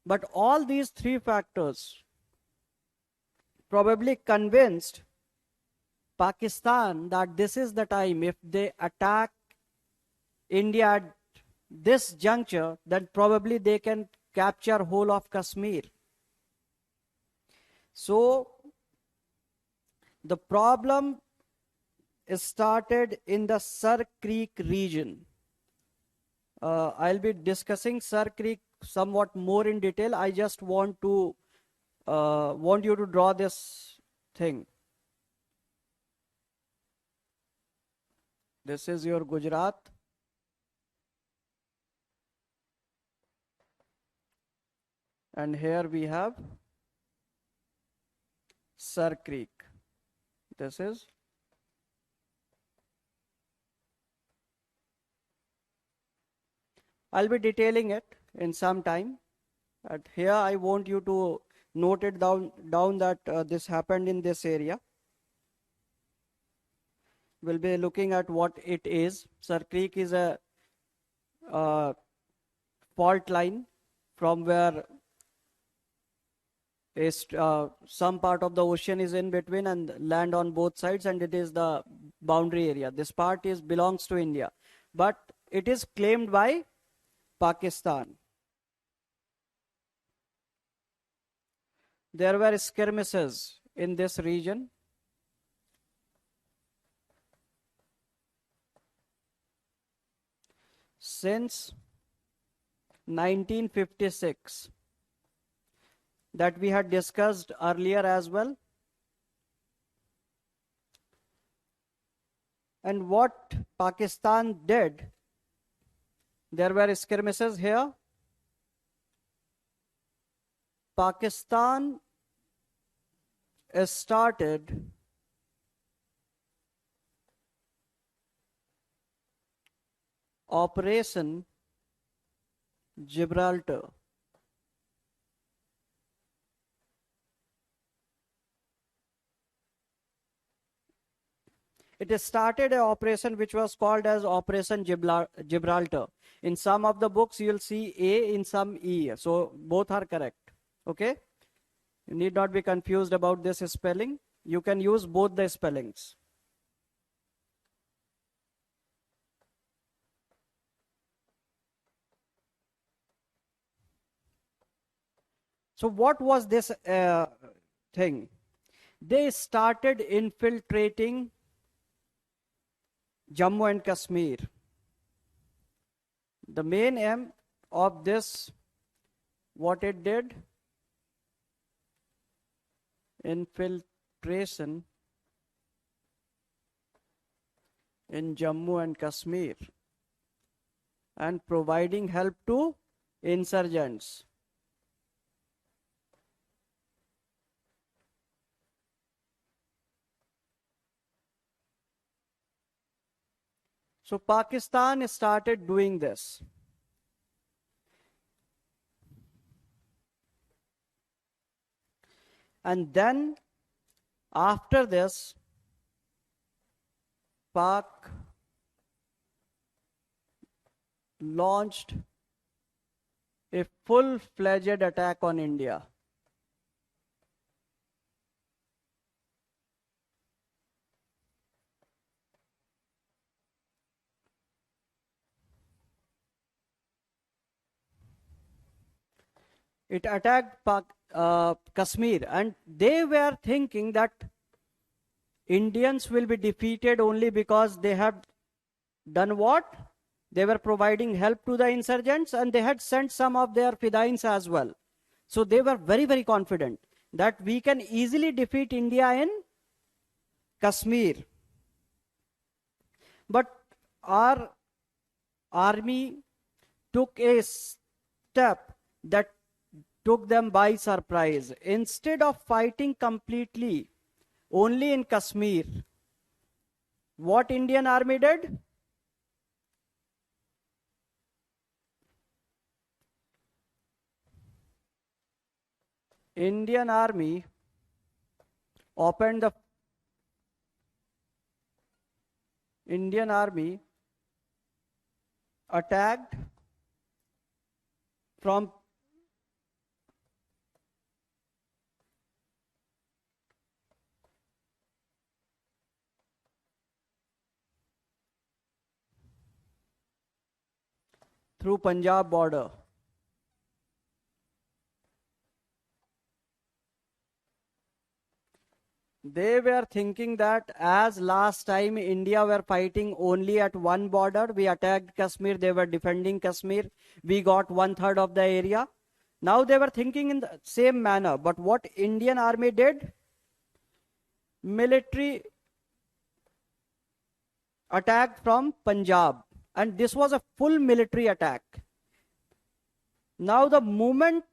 But all these three factors probably convinced Pakistan that this is the time, if they attack India at this juncture, then probably they can capture whole of Kashmir. So the problem started in the Sir Creek region. I'll be discussing Sir Creek somewhat more in detail. I just want you to draw this thing. This is your Gujarat. And here we have Sir Creek. This is I'll be detailing it in some time. But here I want you to note it down that this happened in this area. We'll be looking at what it is. Sir Creek is a fault line from where some part of the ocean is in between and land on both sides, and it is the boundary area. This part belongs to India, but it is claimed by Pakistan. There were skirmishes in this region. Since 1956, that we had discussed earlier as well. And what Pakistan did, there were skirmishes here. Pakistan started Operation Gibraltar. It started an operation which was called as Operation Gibraltar. In some of the books, you'll see A, in some E. So both are correct. Okay? You need not be confused about this spelling. You can use both the spellings. So what was this thing? They started infiltrating Jammu and Kashmir. The main aim of this, what it did, infiltration in Jammu and Kashmir and providing help to insurgents. So Pakistan started doing this. And then after this, Pak launched a full-fledged attack on India. It attacked Kashmir, and they were thinking that Indians will be defeated only because they had done what? They were providing help to the insurgents, and they had sent some of their fidains as well. So they were very, very confident that we can easily defeat India in Kashmir. But our army took a step that took them by surprise. Instead of fighting completely only in Kashmir, what Indian army did? Indian army opened the Indian army attacked from through Punjab border. They were thinking that as last time India were fighting only at one border, we attacked Kashmir, they were defending Kashmir, we got 1/3 of the area. Now they were thinking in the same manner, but what Indian army did? Military attack from Punjab, and this was a full military attack. Now the moment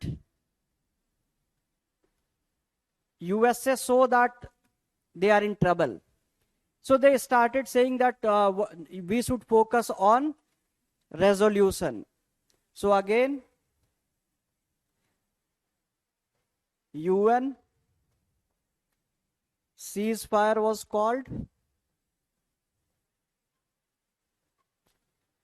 USA saw that they are in trouble, so they started saying that we should focus on resolution. So again, UN ceasefire was called,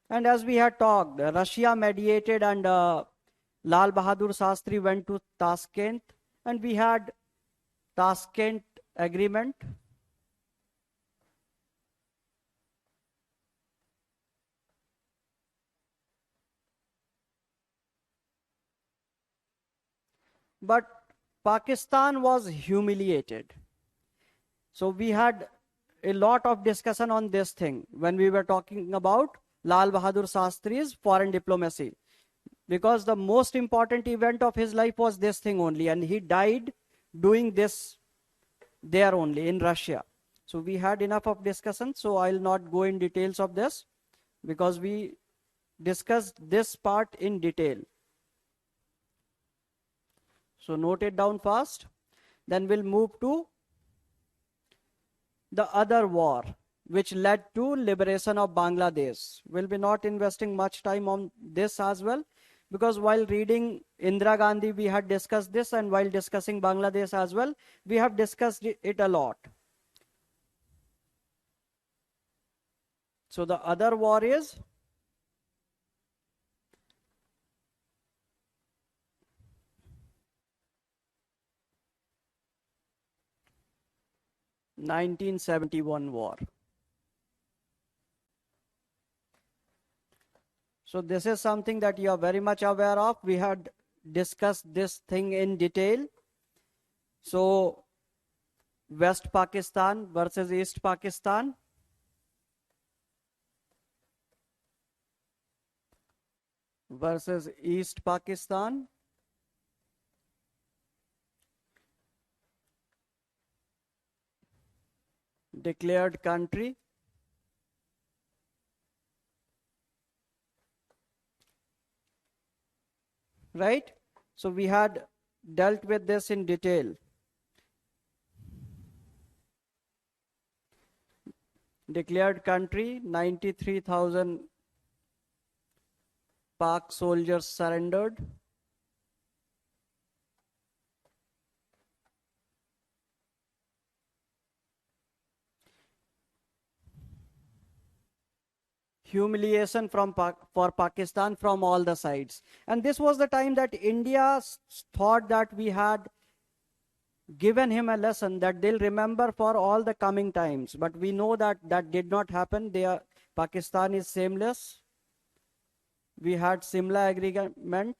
and as we had talked, Russia mediated, and Lal Bahadur Shastri went to Tashkent, and we had Tashkent agreement. But Pakistan was humiliated. So we had a lot of discussion on this thing when we were talking about Lal Bahadur Shastri's foreign diplomacy, because the most important event of his life was this thing only, and he died doing this there only in Russia. So we had enough of discussion, so I'll not go in details of this because we discussed this part in detail. So note it down fast. Then we'll move to the other war, which led to liberation of Bangladesh. We'll be not investing much time on this as well, because while reading Indira Gandhi, we had discussed this, and while discussing Bangladesh as well, we have discussed it a lot. So the other war is (1971) war. So this is something that you are very much aware of. We had discussed this thing in detail. So West Pakistan versus East Pakistan. Versus East Pakistan. Declared country. Right? So we had dealt with this in detail. Declared country, 93,000 Pak soldiers surrendered. humiliation for Pakistan from all the sides. And this was the time that India thought that we had given him a lesson that they'll remember for all the coming times. But we know that that did not happen. Pakistan is shameless. We had Simla agreement.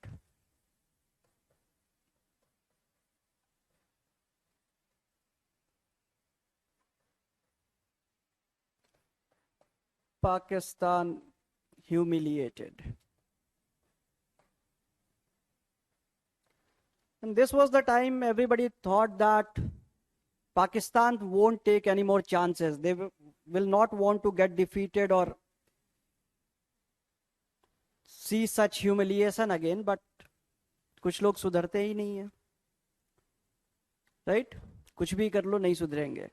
Pakistan humiliated. And this was the time everybody thought that Pakistan won't take any more chances. They will not want to get defeated or see such humiliation again. But कुछ लोग सुधरते ही नहीं है, right? कुछ भी कर लो नहीं सुधरेंगे.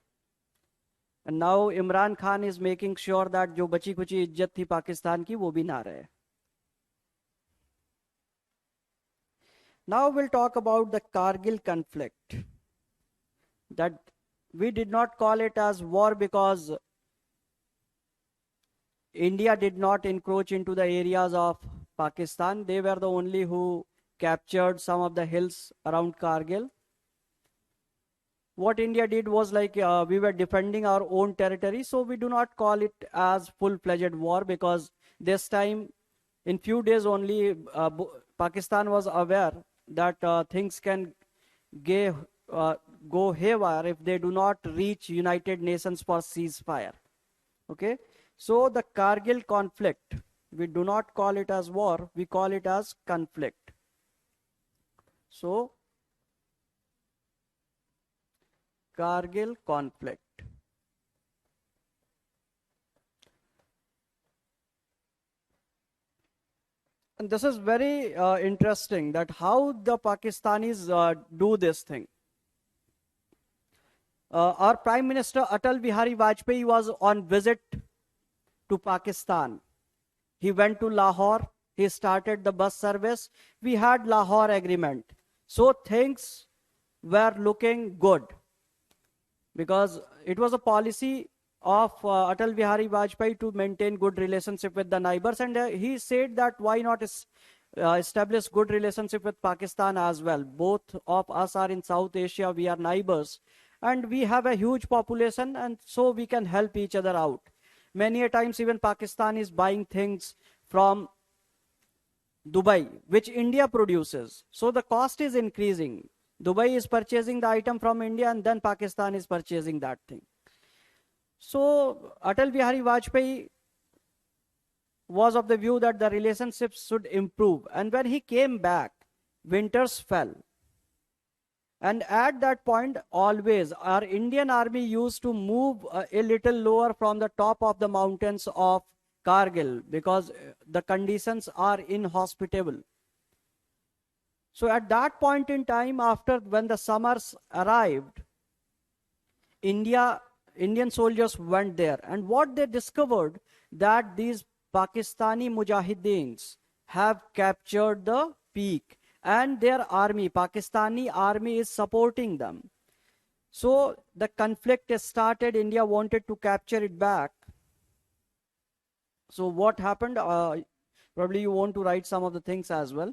And now Imran Khan is making sure that जो बची कुची इज्जत थी पाकिस्तान की वो भी ना रहे. Now we'll talk about the Kargil conflict. That we did not call it as war because India did not encroach into the areas of Pakistan. They were the only who captured some of the hills around Kargil. What India did was like we were defending our own territory, so we do not call it as full-fledged war because this time, in few days only, Pakistan was aware that things can go haywire if they do not reach United Nations for ceasefire. Okay, so the Kargil conflict, we do not call it as war, we call it as conflict. So Kargil conflict. And this is very interesting that how the Pakistanis do this thing. Our Prime Minister Atal Bihari Vajpayee was on visit to Pakistan. He went to Lahore. He started the bus service. We had Lahore agreement. So things were looking good because it was a policy of Atal Bihari Vajpayee to maintain good relationship with the neighbors, and he said that why not establish good relationship with Pakistan as well. Both of us are in South Asia, we are neighbors, and we have a huge population, and so we can help each other out. Many a times even Pakistan is buying things from Dubai, which India produces. So the cost is increasing. Dubai is purchasing the item from India and then Pakistan is purchasing that thing. So Atal Bihari Vajpayee was of the view that the relationships should improve. And when he came back, winters fell. And at that point, always, our Indian army used to move a little lower from the top of the mountains of Kargil because the conditions are inhospitable. So at that point in time, after when the summers arrived, Indian soldiers went there. And what they discovered, that these Pakistani Mujahideens have captured the peak. And their army, Pakistani army, is supporting them. So the conflict is started. India wanted to capture it back. So what happened? Probably you want to write some of the things as well.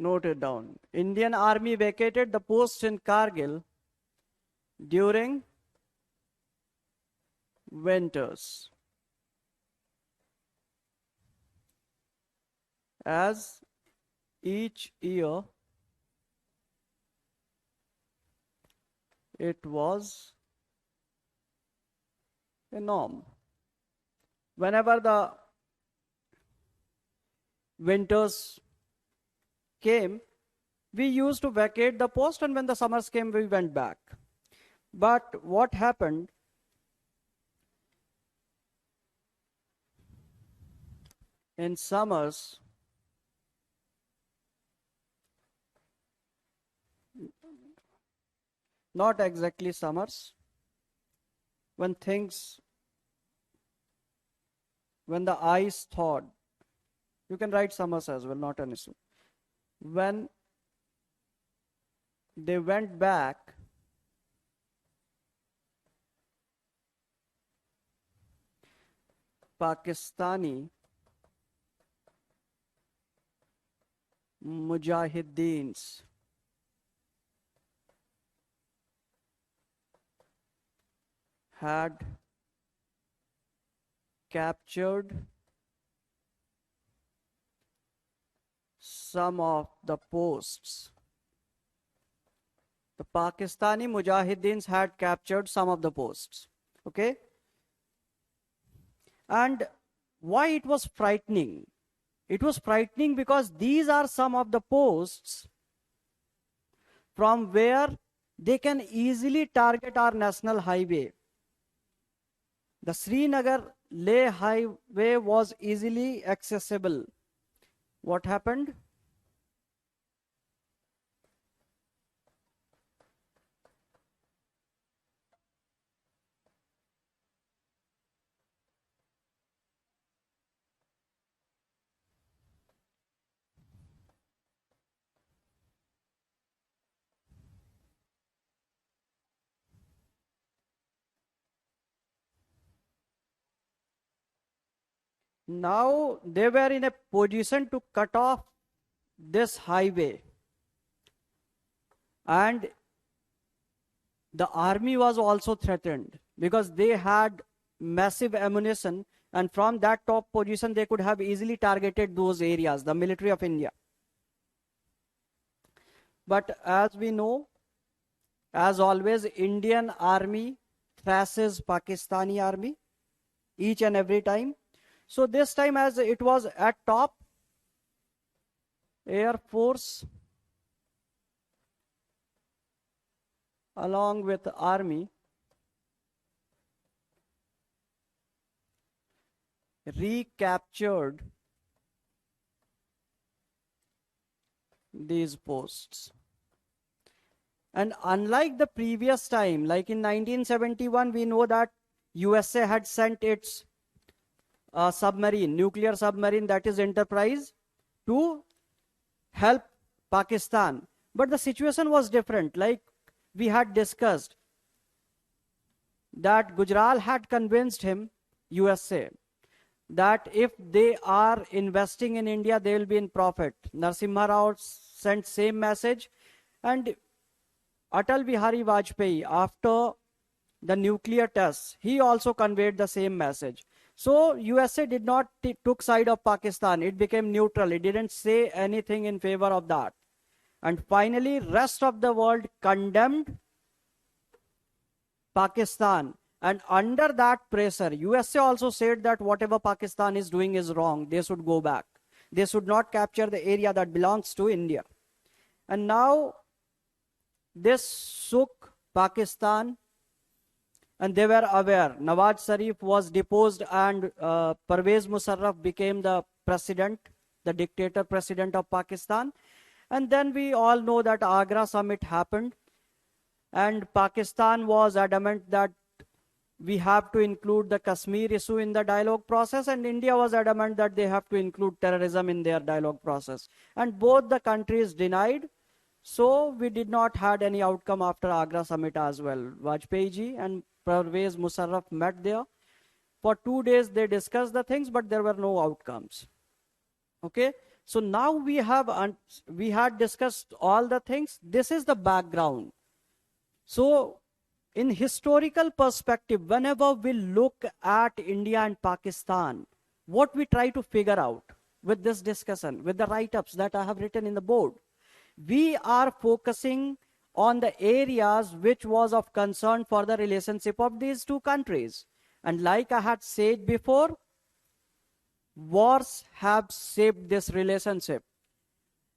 Note it down. Indian army vacated the posts in Kargil during winters. As each year it was a norm. Whenever the winters came, we used to vacate the post, and when the summers came, we went back. But what happened? In summers, Not exactly summers. When the ice thawed, you can write summers as well, not an issue. When they went back, Pakistani Mujahideens had captured some of the posts. The Pakistani Mujahideens had captured some of the posts. Okay? And why it was frightening? It was frightening because these are some of the posts from where they can easily target our national highway. The Srinagar-Leh highway was easily accessible. What happened? Now they were in a position to cut off this highway, and the army was also threatened because they had massive ammunition, and from that top position they could have easily targeted those areas, the military of India. But as we know, as always, Indian army thrashes Pakistani army each and every time. So this time, as it was at top, Air Force along with army recaptured these posts. And unlike the previous time, like in 1971, we know that USA had sent its submarine, nuclear submarine, that is Enterprise, to help Pakistan. But the situation was different. Like we had discussed, that Gujral had convinced him, USA, that if they are investing in India, they will be in profit. Narasimha Rao sent same message, and Atal Bihari Vajpayee, after the nuclear tests, he also conveyed the same message. So USA did not took side of Pakistan. It became neutral. It didn't say anything in favor of that. And finally, rest of the world condemned Pakistan. And under that pressure, USA also said that whatever Pakistan is doing is wrong. They should go back. They should not capture the area that belongs to India. And now this shook Pakistan, and they were aware. Nawaz Sharif was deposed, and Pervez Musharraf became the president, the dictator president of Pakistan. And then we all know that Agra summit happened, and Pakistan was adamant that we have to include the Kashmir issue in the dialogue process, and India was adamant that they have to include terrorism in their dialogue process. And both the countries denied. So we did not had any outcome after Agra summit as well. Vajpayee ji and Pervez Musharraf met there. For 2 days they discussed the things, but there were no outcomes. Okay, so now we had discussed all the things. This is the background. So in historical perspective, whenever we look at India and Pakistan, what we try to figure out with this discussion, with the write-ups that I have written in the board, we are focusing on the areas which was of concern for the relationship of these two countries. And like I had said before, wars have shaped this relationship.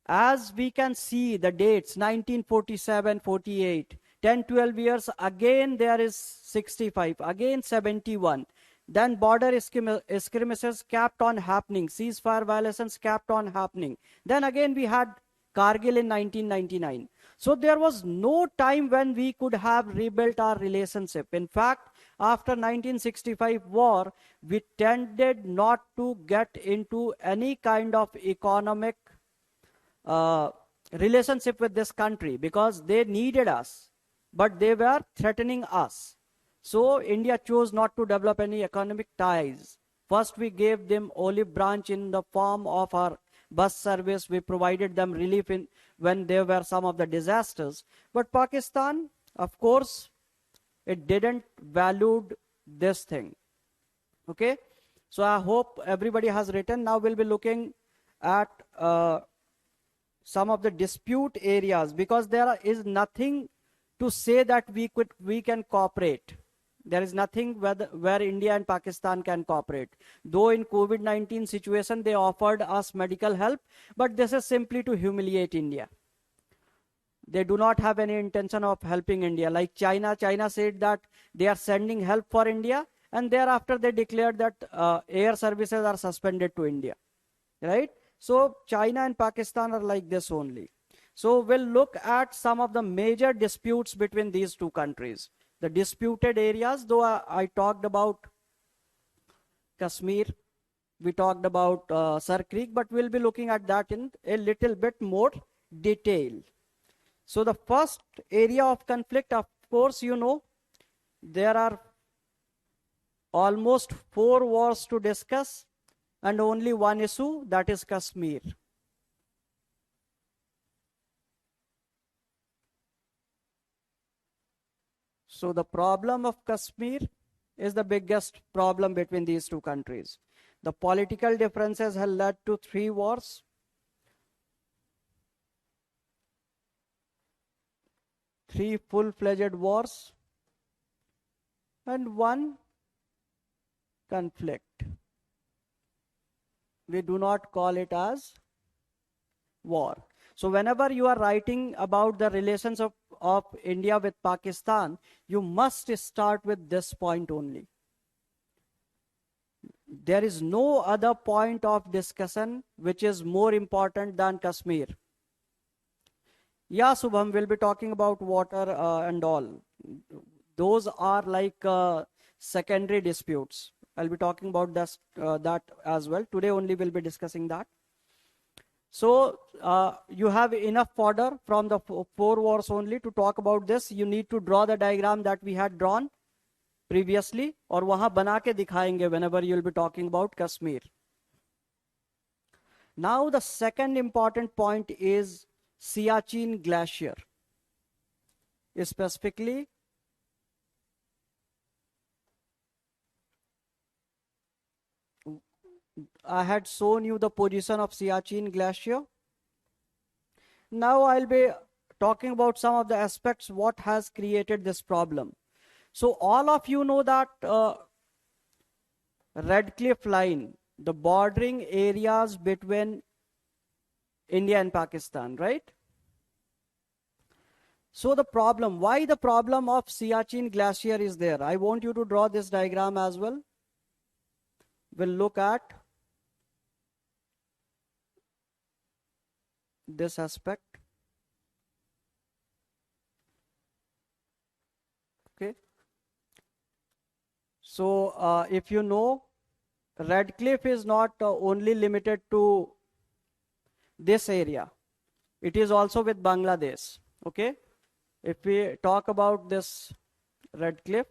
As we can see the dates, 1947, 48, 10, 12 years, again there is 65, again 71. Then border skirmishes kept on happening, ceasefire violations kept on happening. Then again we had Kargil in 1999. So there was no time when we could have rebuilt our relationship. In fact, after 1965 war, we tended not to get into any kind of economic uh, relationship with this country because they needed us, but they were threatening us. So India chose not to develop any economic ties. First, we gave them olive branch in the form of our bus service. We provided them relief in when there were some of the disasters. But Pakistan, of course, it didn't valued this thing. Okay, so I hope everybody has written. Now we'll be looking at some of the dispute areas, because is nothing to say that we can cooperate. There is nothing where India and Pakistan can cooperate. Though in COVID-19 situation they offered us medical help, but this is simply to humiliate India. They do not have any intention of helping India. Like China said that they are sending help for India, and thereafter they declared that air services are suspended to India, right? So China and Pakistan are like this only. So we'll look at some of the major disputes between these two countries. The disputed areas, though I talked about Kashmir, we talked about Sar Creek, but we'll be looking at that in a little bit more detail. So the first area of conflict, of course, you know, there are almost 4 wars to discuss and only one issue, that is Kashmir. So the problem of Kashmir is the biggest problem between these two countries. The political differences have led to 3 wars. 3 full-fledged wars and 1 conflict. We do not call it as war. So whenever you are writing about the relations of India with Pakistan, you must start with this point only. There is no other point of discussion which is more important than Kashmir. Yeah, Subham will be talking about water and all. Those are like secondary disputes. I'll be talking about that as well. Today only we'll be discussing that. So you have enough fodder from the 4 wars only to talk about this. You need to draw the diagram that we had drawn previously, और वहाँ बना के दिखाएंगे whenever you will be talking about Kashmir. Now the second important point is Siachen Glacier. Specifically, I had shown you the position of Siachen Glacier. Now I'll be talking about some of the aspects what has created this problem. So all of you know that Red Cliff Line, the bordering areas between India and Pakistan, right? So the problem, why the problem of Siachen Glacier is there? I want you to draw this diagram as well. We'll look at this aspect. Okay. So if you know, Red Cliff is not only limited to this area. It is also with Bangladesh. Okay. If we talk about this Red Cliff,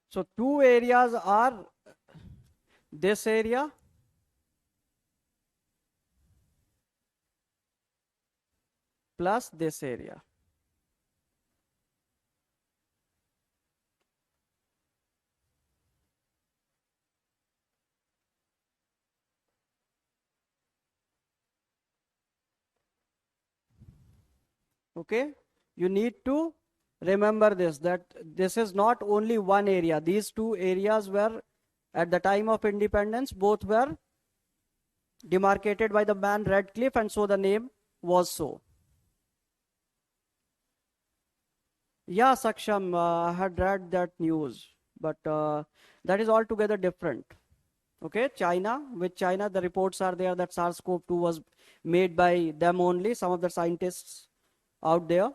so 2 areas are this area plus this area. Okay, you need to remember this, that this is not only one area. These 2 areas were, at the time of independence, both were demarcated by the man Red Cliff, and so the name was so. Yeah, Saksham, I had read that news, but that is altogether different. Okay, China, with China, the reports are there that SARS-CoV-2 was made by them only, some of the scientists out there.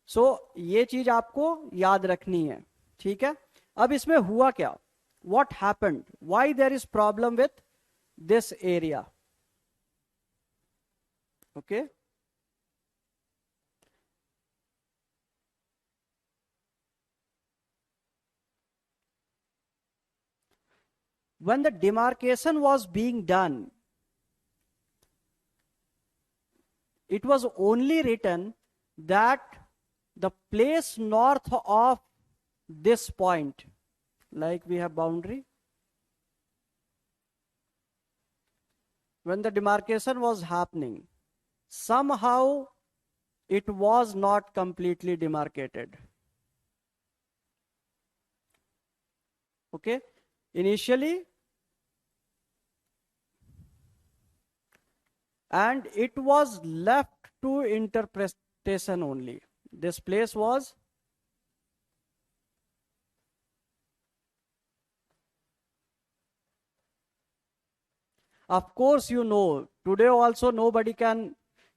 So ये चीज आपको याद रखनी है, ठीक है? अब इसमें हुआ क्या? What happened? Why there is problem with this area? Okay. When the demarcation was being done, it was only written that the place north of this point, like we have boundary, when the demarcation was happening, somehow it was not completely demarcated. Okay, initially, and it was left to interpretation only. This place was of course, you know, today also nobody can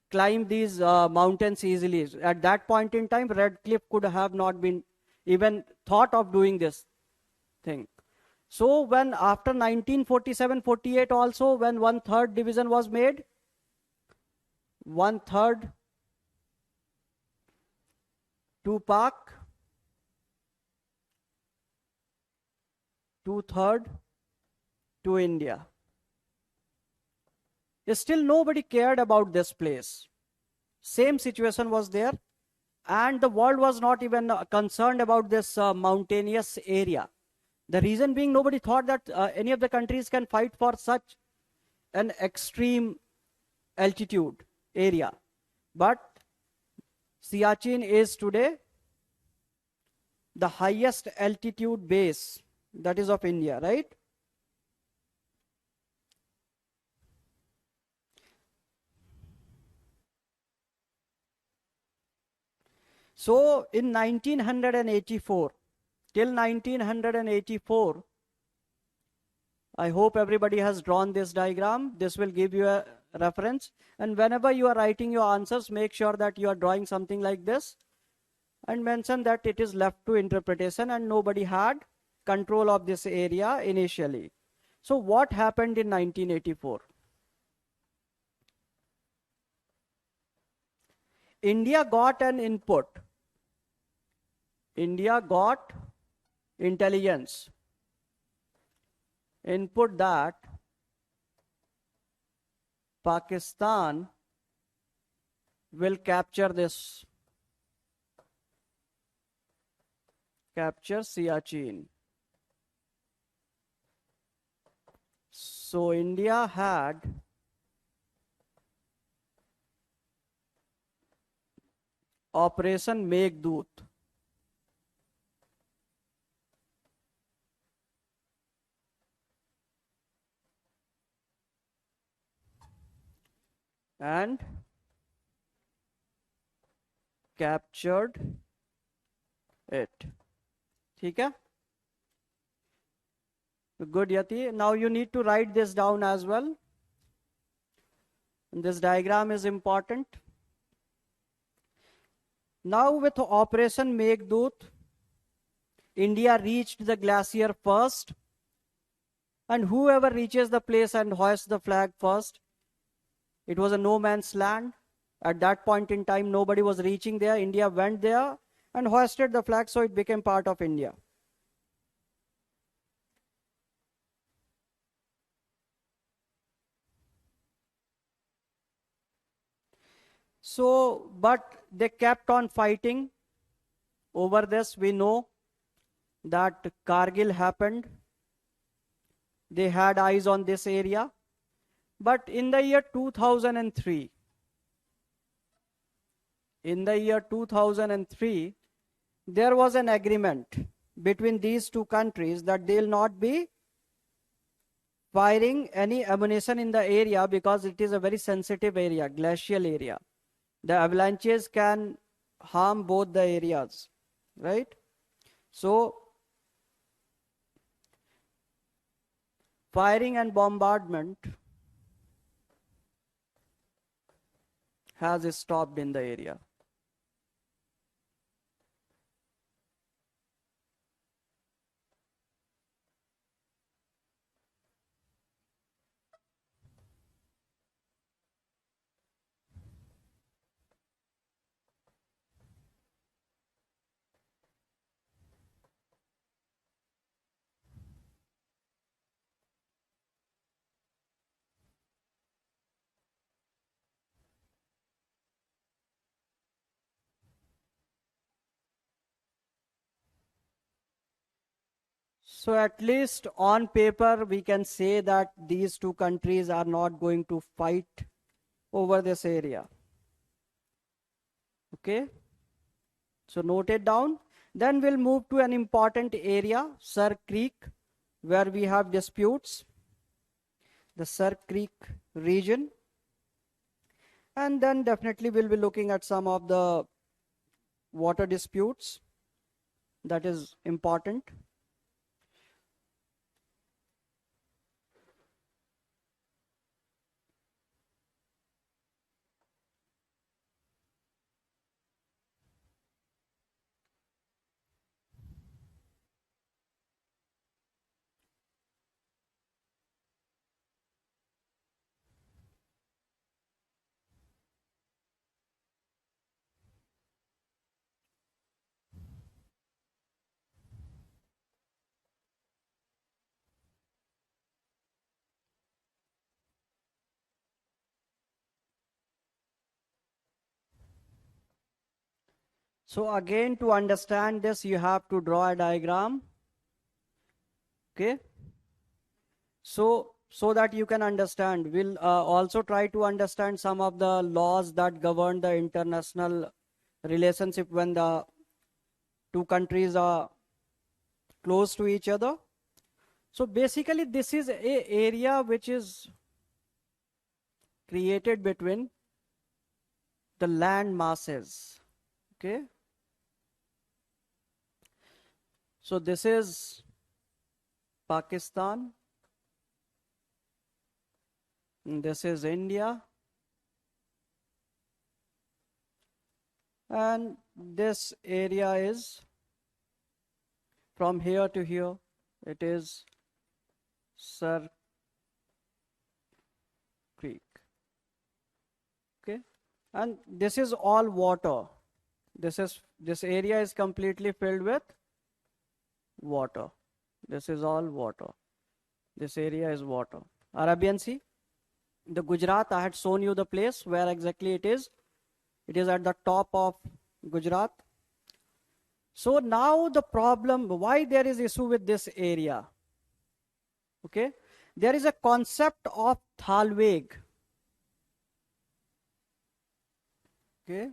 climb these mountains easily. At that point in time, Red Cliff could have not been even thought of doing this thing. So when after 1947-48 also, when 1/3 division was made, 1/3 to Pak, 2/3 to India. Still nobody cared about this place. Same situation was there, and the world was not even concerned about this mountainous area. The reason being, nobody thought that any of the countries can fight for such an extreme altitude area. But Siachen is today the highest altitude base, that is of India, right? So in 1984, till 1984, I hope everybody has drawn this diagram. This will give you a reference. And whenever you are writing your answers, make sure that you are drawing something like this and mention that it is left to interpretation and nobody had control of this area initially. So what happened in 1984? India got an input. India got intelligence input that Pakistan will capture this, capture Siachen. So India had Operation Meghdoot. And captured it. ठीक है? Good, Yati. Now you need to write this down as well. And this diagram is important. Now with Operation Meghdoot, India reached the glacier first, and whoever reaches the place and hoists the flag first, it was a no man's land. At that point in time, nobody was reaching there. India went there and hoisted the flag, so it became part of India. So, but they kept on fighting over this. We know that Kargil happened. They had eyes on this area. But in the year 2003, there was an agreement between these two countries that they'll not be firing any ammunition in the area because it is a very sensitive area, glacial area. The avalanches can harm both the areas. right? So firing and bombardment has stopped in the area. So at least on paper, we can say that these two countries are not going to fight over this area. Okay. So note it down. Then we'll move to an important area, Sir Creek, where we have disputes. The Sir Creek region. And then definitely we'll be looking at some of the water disputes. That is important. So again, to understand this, you have to draw a diagram. Okay. So that you can understand. We'll also try to understand some of the laws that govern the international relationship when the two countries are close to each other. So basically, this is a area which is created between the land masses. Okay. So this is Pakistan. And this is India. And this area is from here to here. It is Sir Creek. Okay. And this is all water. This area is completely filled with water. This is all water. This area is water. Arabian Sea. The Gujarat, I had shown you the place where exactly it is. It is at the top of Gujarat. So now the problem, why there is issue with this area? Okay. There is a concept of thalweg. Okay.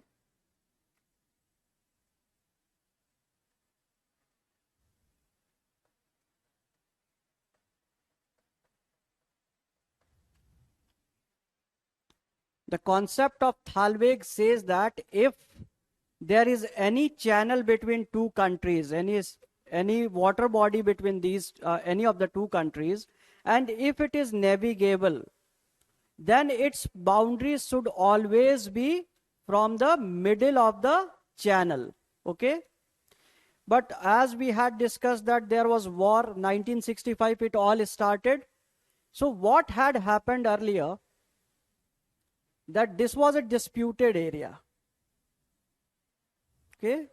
The concept of thalweg says that if there is any channel between two countries, any water body between these, any of the two countries, and if it is navigable, then its boundaries should always be from the middle of the channel. Okay. But as we had discussed that there was war, 1965 it all started. So what had happened earlier, that this was a disputed area. Okay.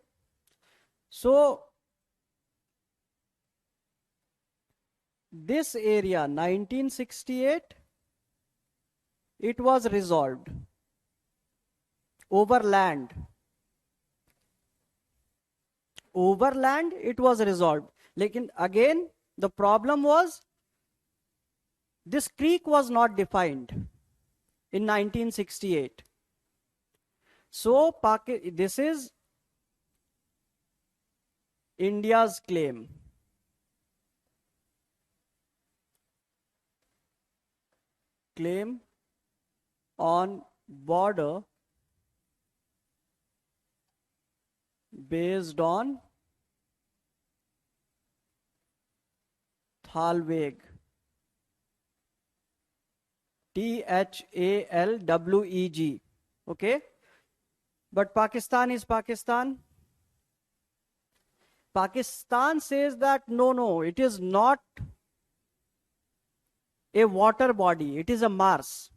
So this area, 1968, it was resolved over land. Over land, it was resolved. Lekin again, the problem was this creek was not defined in 1968. So this is India's claim. Claim on border based on Thalweg. Thalweg. Okay. But Pakistan is Pakistan. Pakistan says that no, it is not a water body, it is a Mars.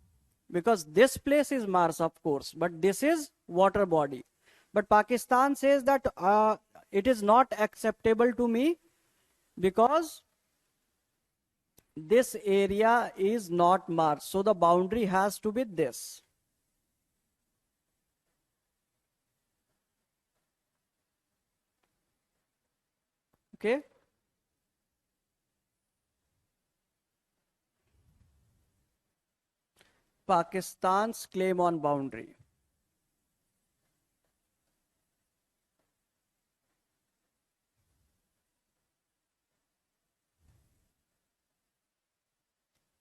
Because this place is Mars, of course, but this is water body. But Pakistan says that it is not acceptable to me because this area is not Mars. So the boundary has to be this. Okay. Pakistan's claim on boundary.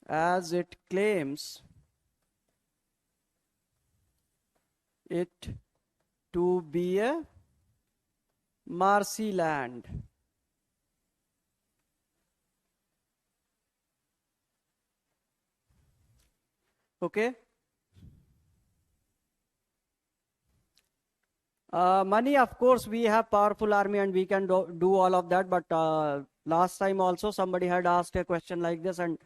As it claims it to be a Marsi land. Okay. Money, of course, we have powerful army and we can do all of that. But last time also somebody had asked a question like this, and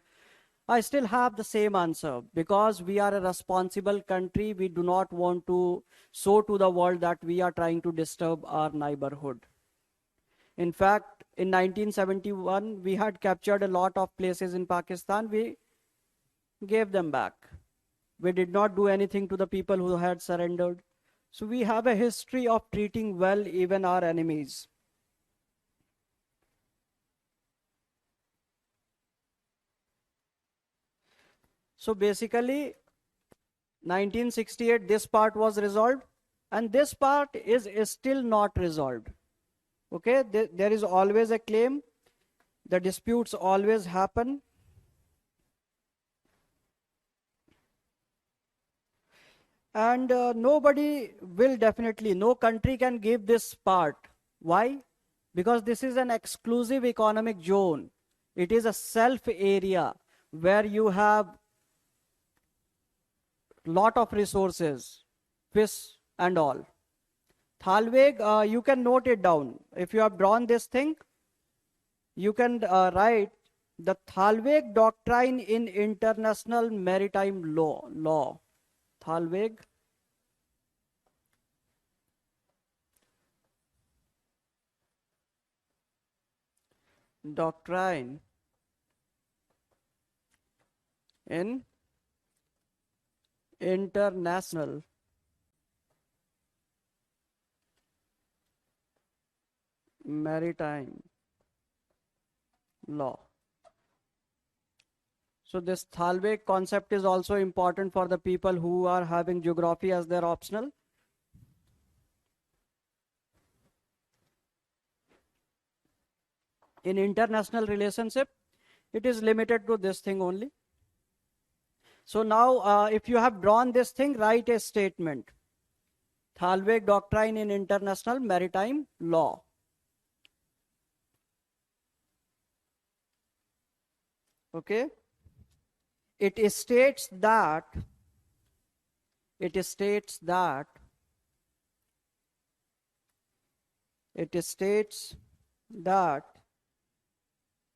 I still have the same answer. Because we are a responsible country, we do not want to show to the world that we are trying to disturb our neighborhood. In fact, in 1971, we had captured a lot of places in Pakistan. We gave them back. We did not do anything to the people who had surrendered. So we have a history of treating well even our enemies. So basically, 1968, this part was resolved, and this part is still not resolved. Okay, there is always a claim. The disputes always happen. And nobody will definitely, no country can give this part. Why? Because this is an exclusive economic zone. It is a self area where you have lot of resources, fish and all. Thalweg, you can note it down. If you have drawn this thing, you can write the Thalweg doctrine in international maritime law. Thalweg doctrine in international maritime law. So this Thalweg concept is also important for the people who are having geography as their optional. In international relationship, it is limited to this thing only. So now, if you have drawn this thing, write a statement. Thalweg doctrine in international maritime law. Okay. It states that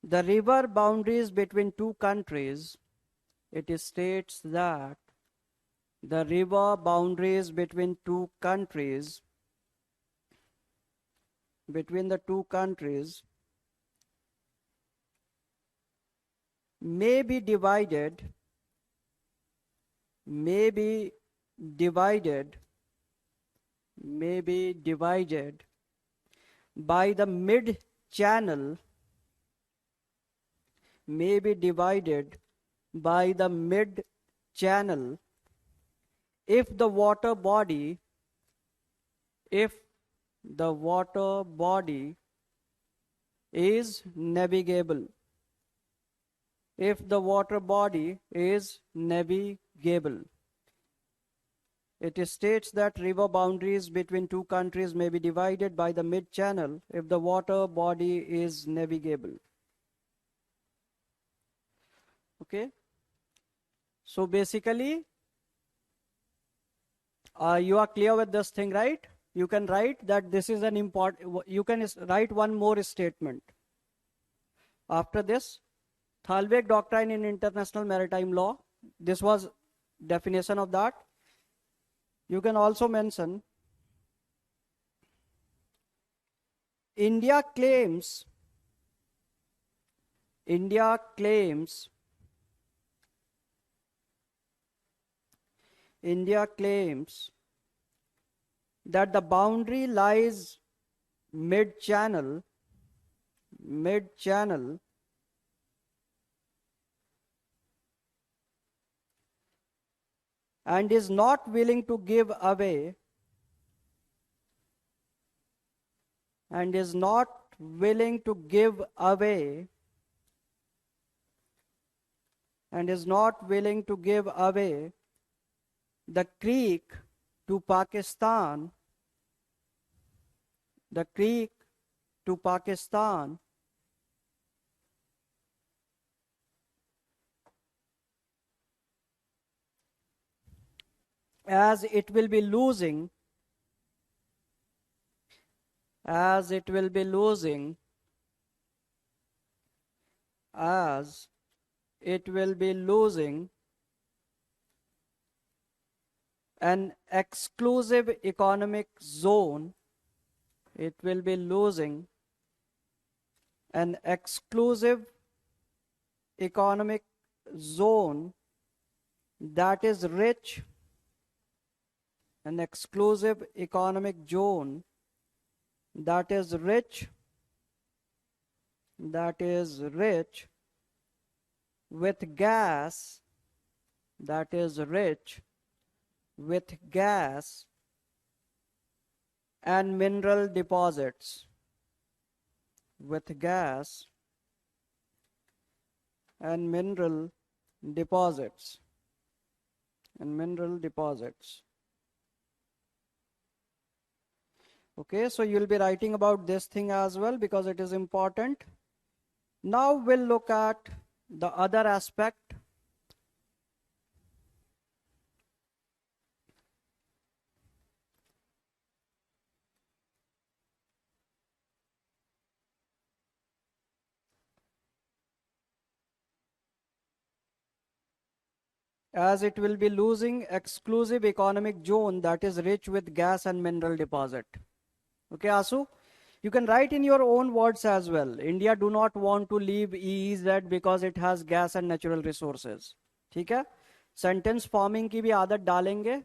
the river boundaries between two countries, between the two countries may be divided by the mid channel if the water body is navigable. If the water body is navigable. It states that river boundaries between two countries may be divided by the mid-channel if the water body is navigable. Okay, so basically you are clear with this thing, right? You can write that this is an important, you can write one more statement after this. Thalberg doctrine in international maritime law, this was definition of that. You can also mention India claims India claims India claims that the boundary lies mid-channel and is not willing to give away and is not willing to give away and is not willing to give away the creek to Pakistan, the creek to Pakistan, as it will be losing as it will be losing as it will be losing an exclusive economic zone, it will be losing an exclusive economic zone that is rich, an exclusive economic zone that is rich with gas, that is rich with gas and mineral deposits, with gas and mineral deposits, Okay, so you'll be writing about this thing as well because it is important. Now we'll look at the other aspect. As it will be losing exclusive economic zone that is rich with gas and mineral deposit. Okay, Asu? You can write in your own words as well. India do not want to leave EEZ because it has gas and natural resources. ठीक है? Sentence forming की भी आदत डालेंगे.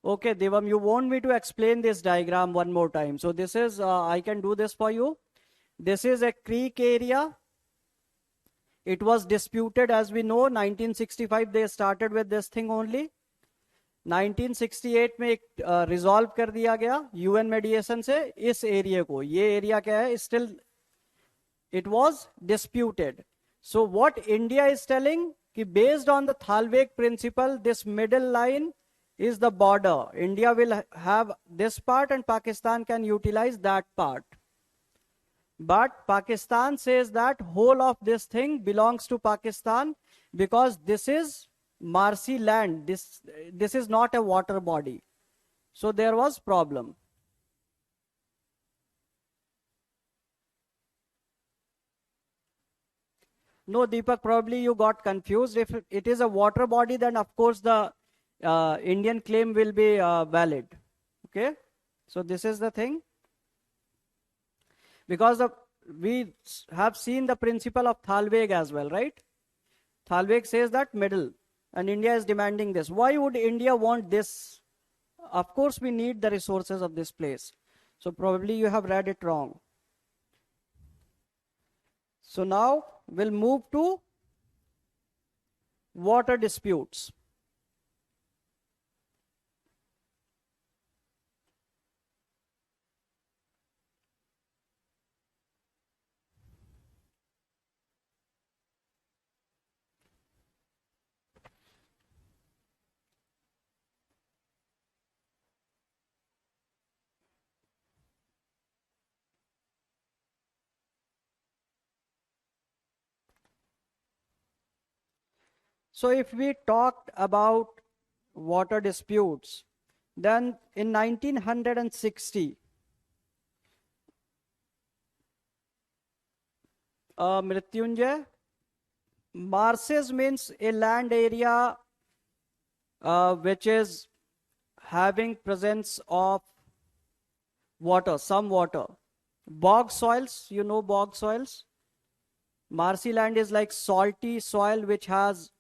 Okay, Devam, you want me to explain this diagram one more time. So this is, I can do this for you. This is a creek area. It was disputed, as we know, 1965 they started with this thing only. 1968 में एक resolve कर दिया गया UN मेडिएशन से इस area को. ये area क्या है? Still it was disputed. So what India is telling कि based on the Thalberg principle, this middle line is the border. India will have this part and Pakistan can utilize that part. But Pakistan says that whole of this thing belongs to Pakistan because this is marshy land. This is not a water body. So there was problem. No, Deepak, probably you got confused. If it is a water body, then of course the Indian claim will be valid. Okay, so this is the thing. Because we have seen the principle of Thalberg as well, right? Thalberg says that middle, and India is demanding this. Why would India want this? Of course, we need the resources of this place. So probably you have read it wrong. So now we'll move to water disputes. So if we talked about water disputes, then in 1960, Mrityunjay, marshes means a land area which is having presence of water, some water. Bog soils, you know bog soils? Marshy land is like salty soil which has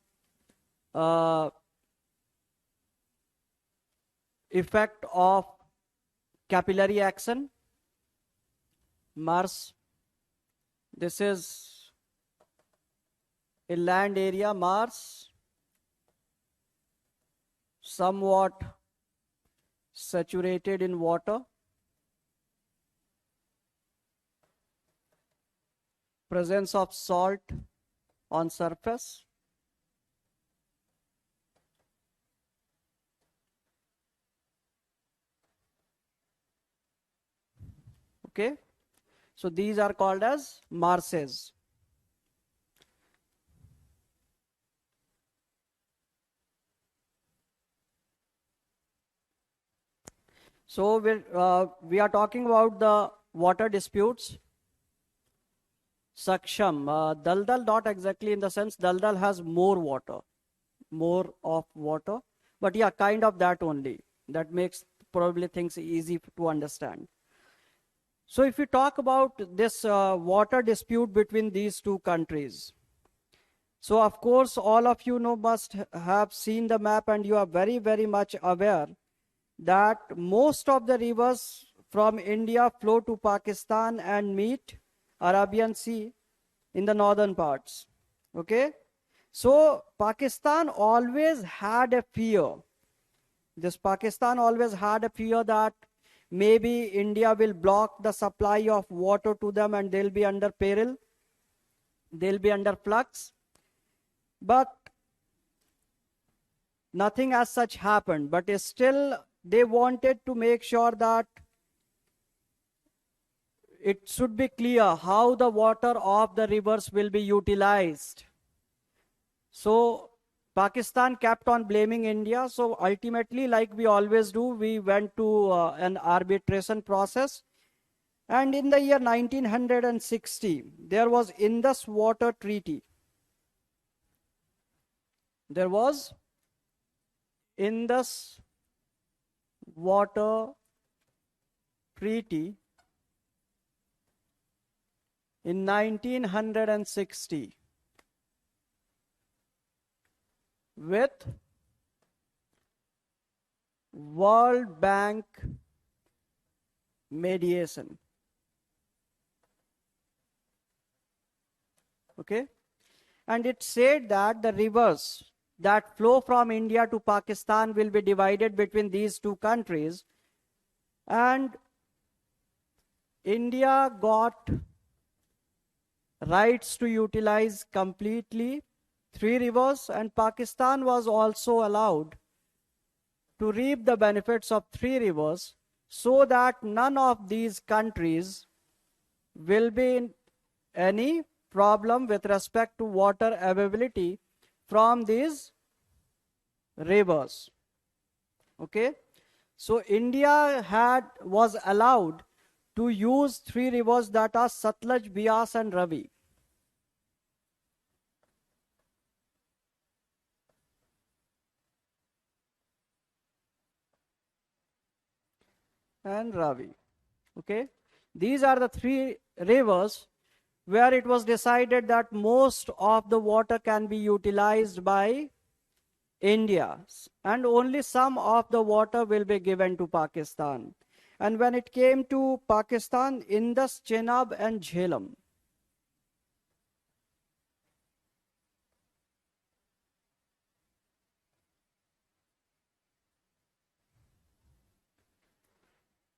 effect of capillary action. Marsh, this is a land area, marsh, somewhat saturated in water. Presence of salt on surface. Okay, so these are called as marshes. So we are talking about the water disputes. Saksham, Daldal, not exactly in the sense Daldal has more water, more of water, but yeah, kind of that only. That makes probably things easy to understand. So if we talk about this water dispute between these two countries, so of course all of you know must have seen the map and you are very, very much aware that most of the rivers from India flow to Pakistan and meet Arabian Sea in the northern parts. Okay? So Pakistan always had a fear. This Pakistan always had a fear that maybe India will block the supply of water to them and they'll be under peril. They'll be under flux. But nothing as such happened. But still, they wanted to make sure that it should be clear how the water of the rivers will be utilized. So Pakistan kept on blaming India. So ultimately, like we always do, we went to an arbitration process. And in the year 1960, there was Indus Water Treaty. There was Indus Water Treaty in 1960 with World Bank mediation. Okay, and it said that the rivers that flow from India to Pakistan will be divided between these two countries, and India got rights to utilize completely 3 rivers, and Pakistan was also allowed to reap the benefits of 3 rivers, so that none of these countries will be in any problem with respect to water availability from these rivers. Okay, so India was allowed to use 3 rivers, that are Satluj, Bias and Ravi. And Ravi. Okay, these are the 3 rivers where it was decided that most of the water can be utilized by India, and only some of the water will be given to Pakistan. And when it came to Pakistan, Indus, Chenab and Jhelum.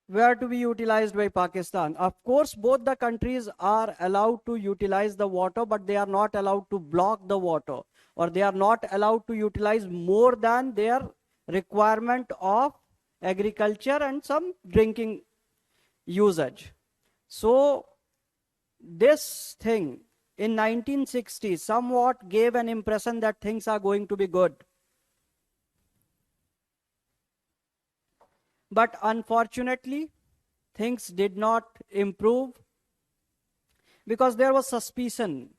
Were to be utilized by Pakistan. Of course, both the countries are allowed to utilize the water, but they are not allowed to block the water, or they are not allowed to utilize more than their requirement of agriculture and some drinking usage. So this thing in 1960 somewhat gave an impression that things are going to be good. But unfortunately, things did not improve because there was suspicion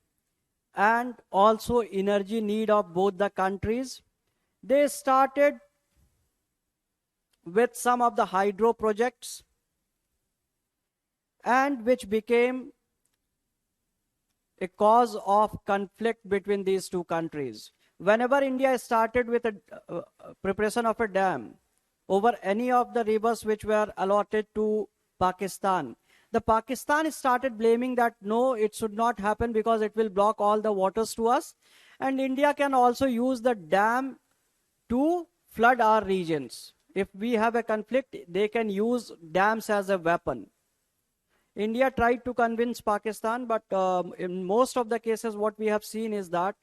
and also energy need of both the countries. They started with some of the hydro projects, and which became a cause of conflict between these two countries. Whenever India started with a preparation of a dam over any of the rivers which were allotted to Pakistan, the Pakistan started blaming that no, it should not happen because it will block all the waters to us, and India can also use the dam to flood our regions. If we have a conflict, they can use dams as a weapon. India tried to convince Pakistan, but in most of the cases, what we have seen is that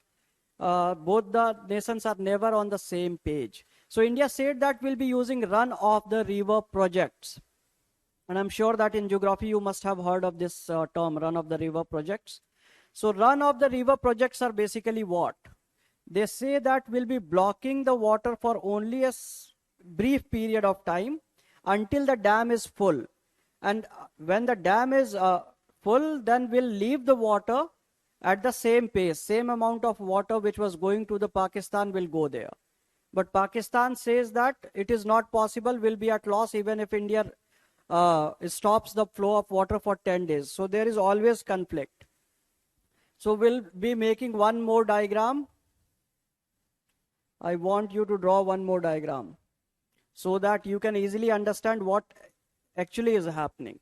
both the nations are never on the same page. So India said that we'll be using run of the river projects. And I'm sure that in geography, you must have heard of this term, run of the river projects. So run of the river projects are basically what? They say that we'll be blocking the water for only a brief period of time until the dam is full. And when the dam is full, then we'll leave the water at the same pace. Same amount of water which was going to the Pakistan will go there. But Pakistan says that it is not possible, will be at loss even if India stops the flow of water for 10 days. So there is always conflict. So we'll be making one more diagram. I want you to draw one more diagram so that you can easily understand what actually is happening.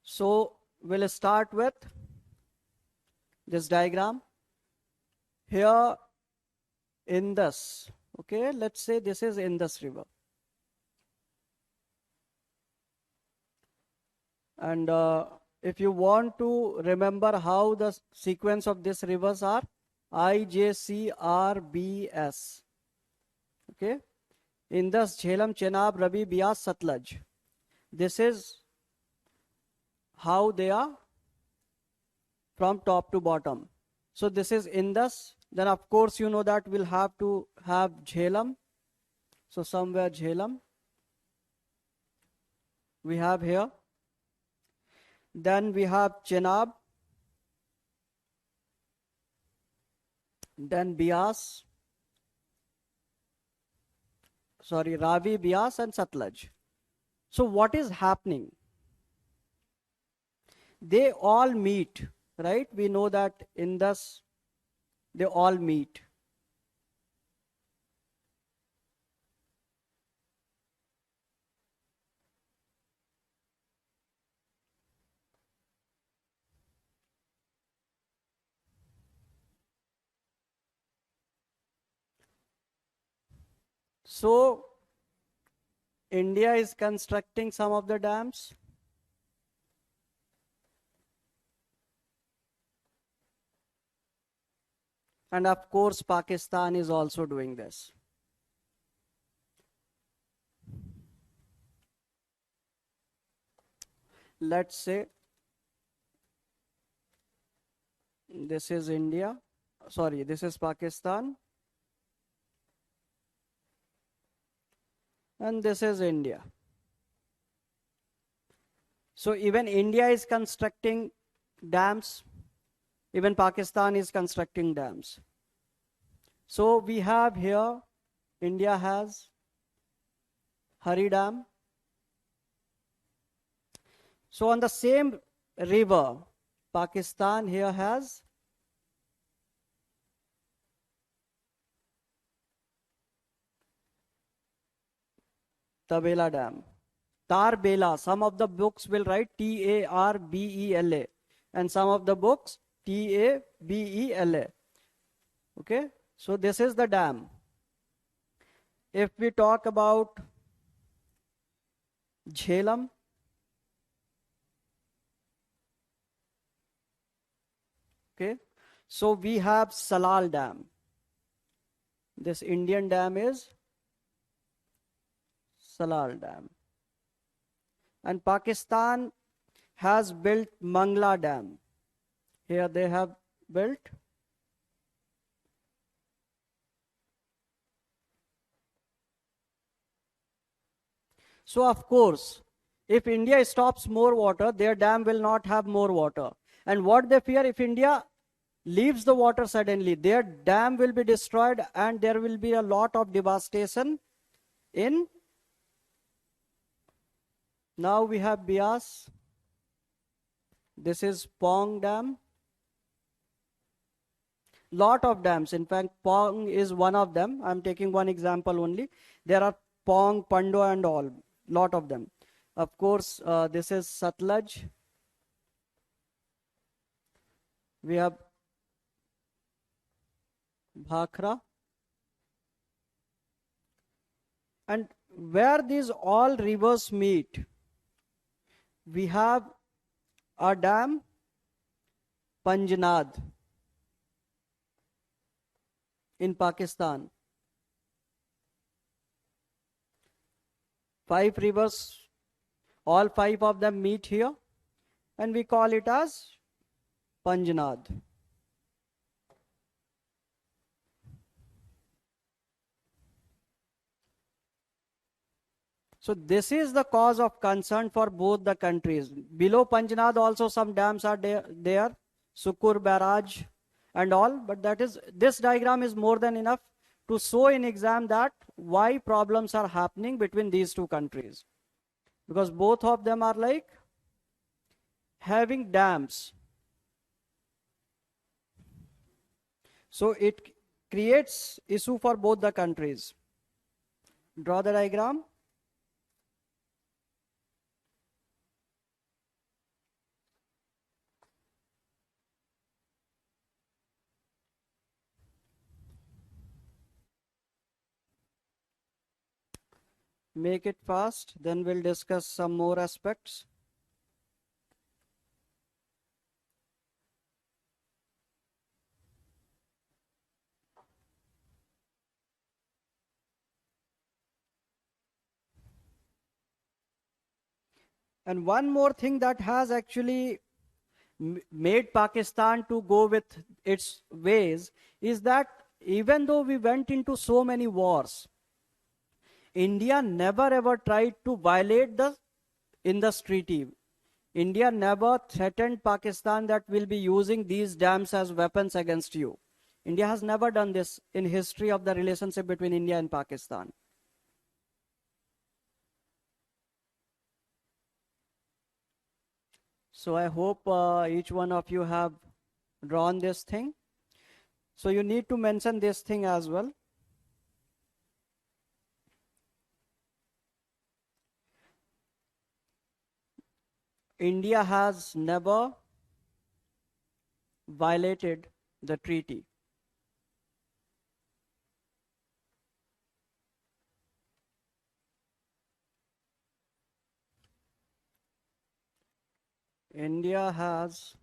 So we'll start with this diagram. Here Indus, okay, let's say this is Indus River. And if you want to remember how the sequence of these rivers are, IJCRBS, okay, Indus, Jhelum, Chenab, Ravi, Bias, Satluj. This is how they are from top to bottom. So this is Indus. Then of course you know that we'll have to have Jhelum. So somewhere Jhelum we have here. Then we have Chenab. Then Bias. Sorry, Ravi, Bias and Satluj. So what is happening? They all meet, right? We know that Indus, they all meet. So India is constructing some of the dams. And of course, Pakistan is also doing this. Let's say this is India. Sorry, this is Pakistan. And this is India. So even India is constructing dams. Even Pakistan is constructing dams. So we have here, India has Hari Dam. So on the same river, Pakistan here has Tabela Dam. Tarbela. Some of the books will write Tarbela. And some of the books Tabela. Okay. So this is the dam. If we talk about Jhelum, okay, so we have Salal Dam. This Indian dam is Salal Dam. And Pakistan has built Mangla Dam. Here they have built. So of course, if India stops more water, their dam will not have more water. And what they fear, if India leaves the water suddenly, their dam will be destroyed and there will be a lot of devastation in. Now we have Bias. This is Pong Dam. Lot of dams. In fact, Pong is one of them. I'm taking one example only. There are Pong, Pando and all. Lot of them. Of course, this is Satluj. We have Bhakra. And where these all rivers meet, we have a dam, Panjnad, in Pakistan. 5 rivers, all 5 of them meet here, and we call it as Panjnad. So this is the cause of concern for both the countries. Below Panjnad also some dams are there, Sukur Barrage and all, but this diagram is more than enough to show in exam that why problems are happening between these two countries. Because both of them are like having dams. So it creates issue for both the countries. Draw the diagram. Make it fast, then we'll discuss some more aspects. And one more thing that has actually made Pakistan to go with its ways is that even though we went into so many wars, India never ever tried to violate the Indus Treaty. India never threatened Pakistan that we'll be using these dams as weapons against you. India has never done this in history of the relationship between India and Pakistan. So I hope each one of you have drawn this thing. So you need to mention this thing as well. India has never violated the treaty. India has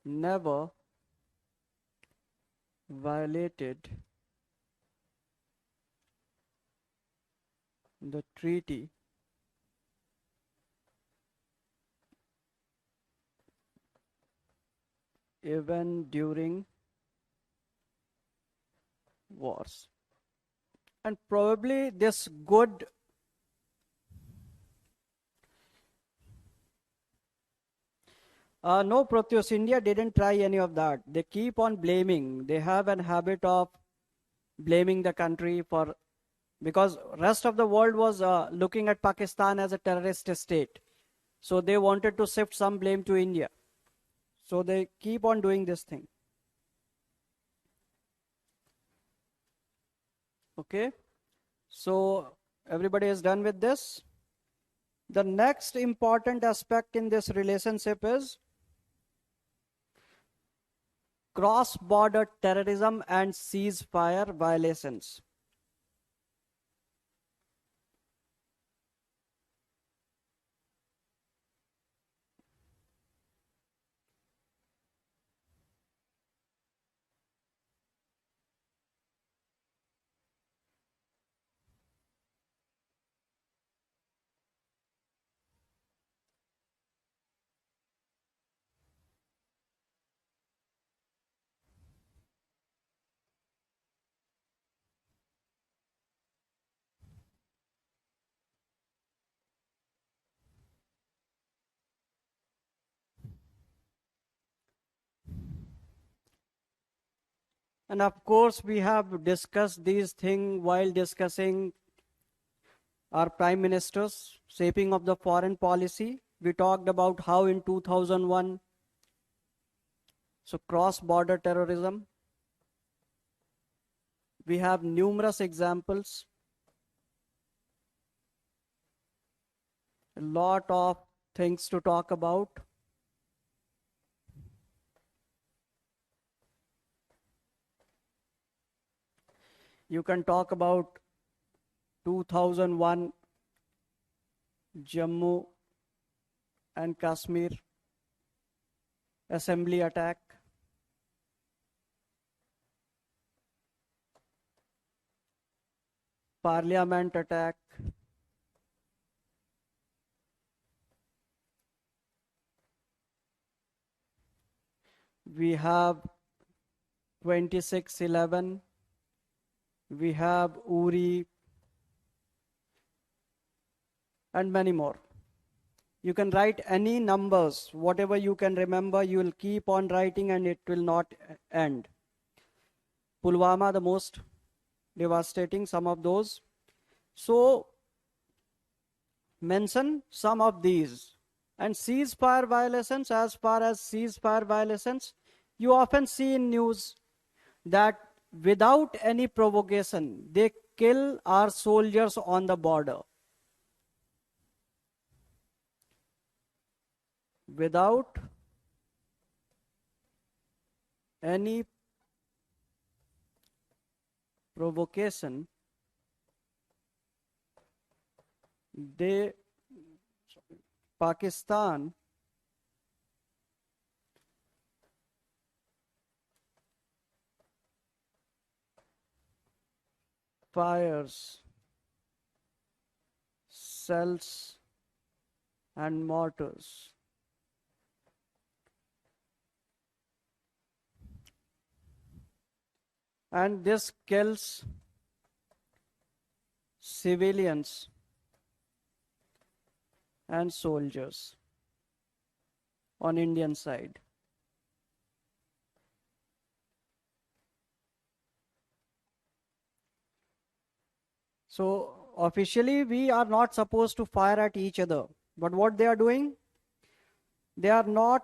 never violated the treaty even during wars. And probably this good no, Proteus, India didn't try any of that. They keep on blaming. They have an habit of blaming the country for, because rest of the world was looking at Pakistan as a terrorist state. So they wanted to shift some blame to India. So they keep on doing this thing. Okay. So everybody is done with this. The next important aspect in this relationship is cross-border terrorism and ceasefire violations. And of course, we have discussed these things while discussing our prime ministers, shaping of the foreign policy. We talked about how in 2001, so cross-border terrorism, we have numerous examples, a lot of things to talk about. You can talk about 2001 Jammu and Kashmir assembly attack. Parliament attack. We have 26/11. We have Uri and many more. You can write any numbers, whatever you can remember, you will keep on writing and it will not end. Pulwama, the most devastating, some of those. So, mention some of these. And ceasefire violations, as far as ceasefire violations, you often see in news that without any provocation, they kill our soldiers on the border. Without any provocation, Pakistan fires shells and mortars. And this kills civilians and soldiers on Indian side. So officially we are not supposed to fire at each other. But what they are doing? They are not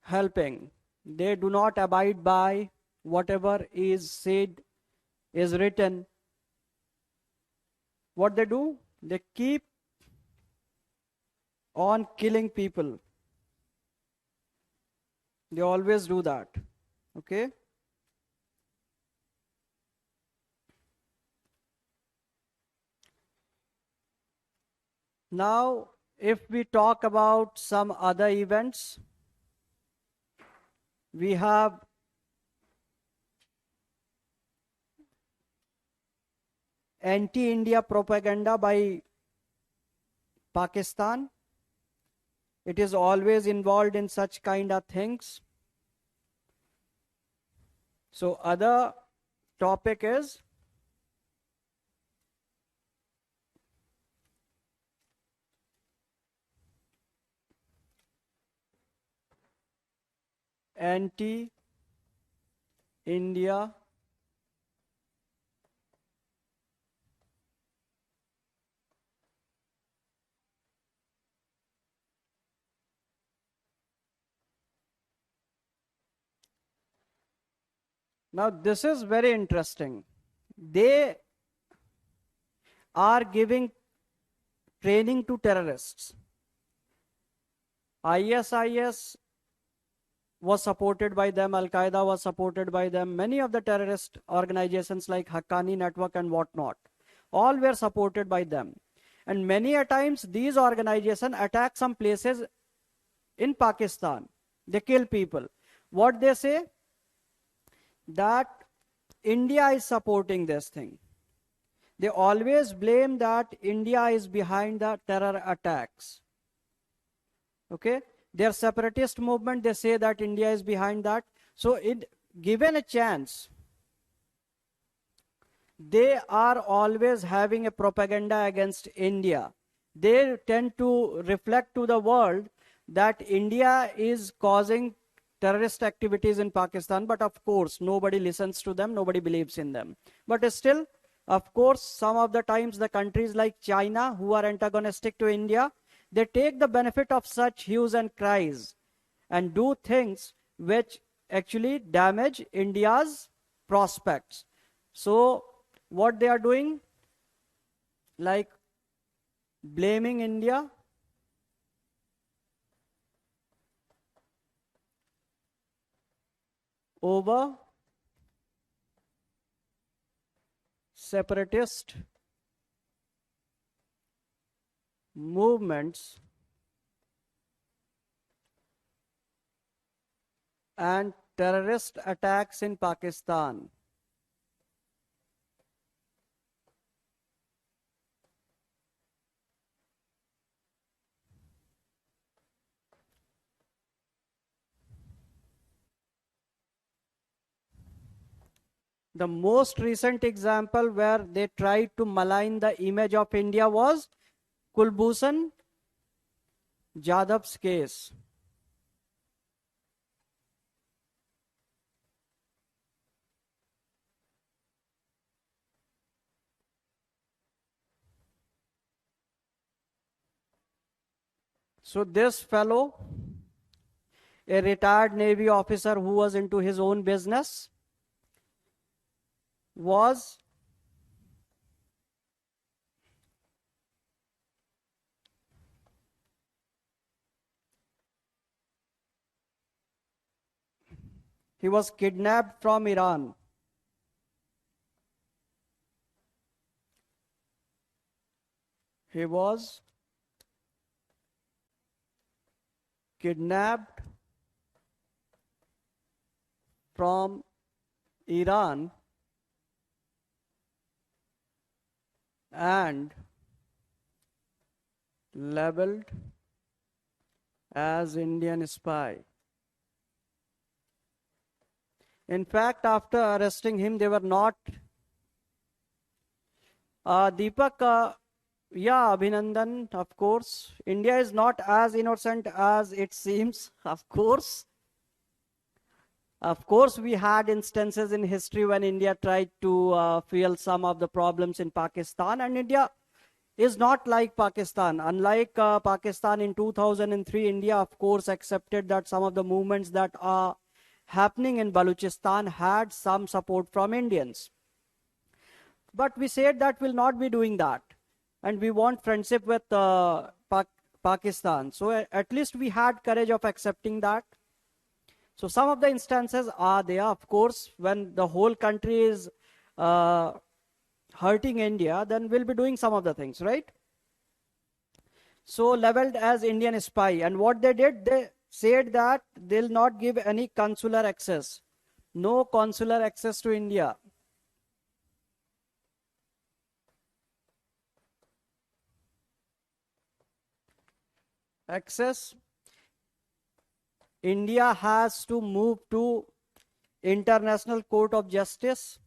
helping. They do not abide by whatever is said, is written. What they do? They keep on killing people. They always do that. Okay? Now, if we talk about some other events, we have anti-India propaganda by Pakistan. It is always involved in such kind of things. So other topic is anti-India Now this is very interesting. They are giving training to terrorists. ISIS was supported by them, Al-Qaeda was supported by them, many of the terrorist organizations like Haqqani Network and whatnot, all were supported by them. And many a times these organizations attack some places in Pakistan. They kill people. What they say? That India is supporting this thing. They always blame that India is behind the terror attacks. Okay? Their separatist movement, they say that India is behind that. So, given a chance, they are always having a propaganda against India. They tend to reflect to the world that India is causing terrorist activities in Pakistan, but of course nobody listens to them, nobody believes in them. But still, of course, some of the times the countries like China, who are antagonistic to India, they take the benefit of such hues and cries and do things which actually damage India's prospects. So what they are doing, like blaming India, over separatist movements and terrorist attacks in Pakistan. The most recent example where they tried to malign the image of India was Kulbhushan Jadhav's case. So this fellow, a retired Navy officer who was into his own business, was kidnapped from Iran. He was kidnapped from Iran and labeled as Indian spy. In fact, after arresting him, they were not. Deepak, yeah, Abhinandan, of course. India is not as innocent as it seems, of course. Of course, we had instances in history when India tried to fuel some of the problems in Pakistan, and India is not like Pakistan. Unlike Pakistan in 2003, India, of course, accepted that some of the movements that are happening in Balochistan had some support from Indians. But we said that we'll not be doing that. And we want friendship with Pakistan. So at least we had courage of accepting that. So some of the instances are there, of course, when the whole country is hurting India, then we'll be doing some of the things, right? So labeled as Indian spy. And what they did, they said that they'll not give any consular access. No consular access to India. Access. India has to move to International Court of Justice.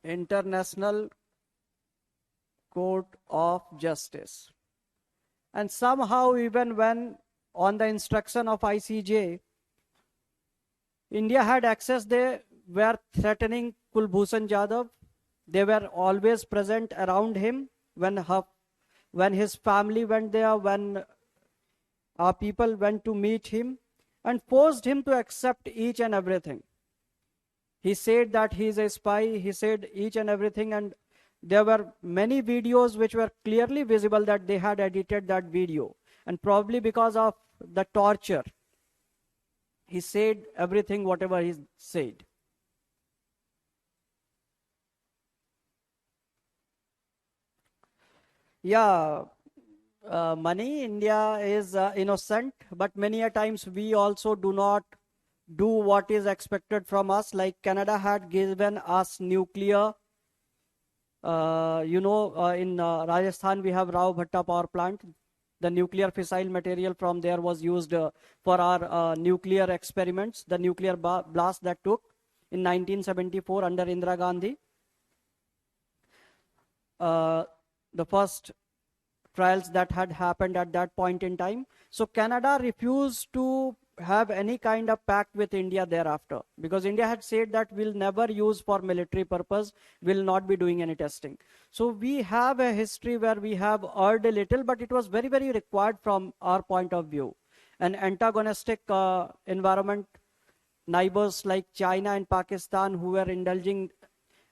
International Court of Justice. And somehow, even when on the instruction of ICJ, India had access, they were threatening Kulbhushan Jadhav. They were always present around him when his family went there, when our people went to meet him, and forced him to accept each and everything. He said that he is a spy, he said each and everything, and there were many videos which were clearly visible that they had edited that video. And probably because of the torture, he said everything, whatever he said. Yeah, money, India is innocent, but many a times we also do not do what is expected from us. Like Canada had given us nuclear. In Rajasthan we have Rao Bhatta power plant. The nuclear fissile material from there was used for our nuclear experiments. The nuclear blast that took in 1974 under Indira Gandhi. the first trials that had happened at that point in time. So Canada refused to have any kind of pact with India thereafter, because India had said that we'll never use for military purpose, will not be doing any testing. So we have a history where we have erred a little, but it was very, very required from our point of view. An antagonistic environment, neighbors like China and Pakistan who were indulging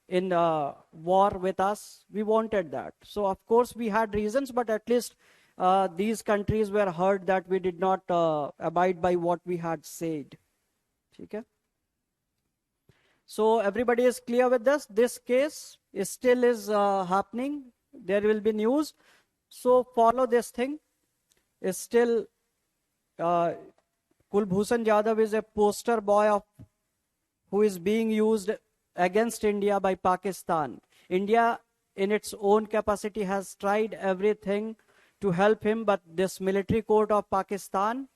in war with us, we wanted that. So of course we had reasons, but at least these countries were hurt that we did not abide by what we had said. Okay? So everybody is clear with this. This case is still happening. There will be news. So follow this thing. Is still Kulbhushan Jadhav is a poster boy of who is being used against India by Pakistan. India, in its own capacity, has tried everything to help him, but this military court of Pakistan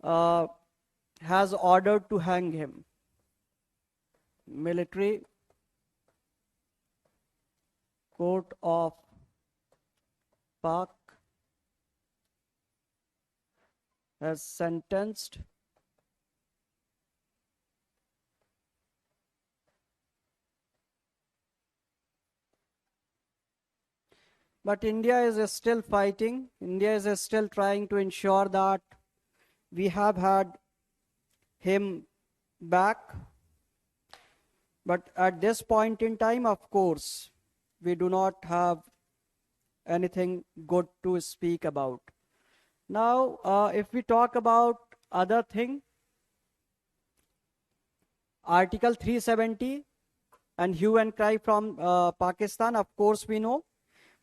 has ordered to hang him. Military court of Pak has sentenced but India is still fighting. India is still trying to ensure that we have had him back. But at this point in time, of course, we do not have anything good to speak about. Now, if we talk about other thing, Article 370 and hue and cry from Pakistan, of course we know.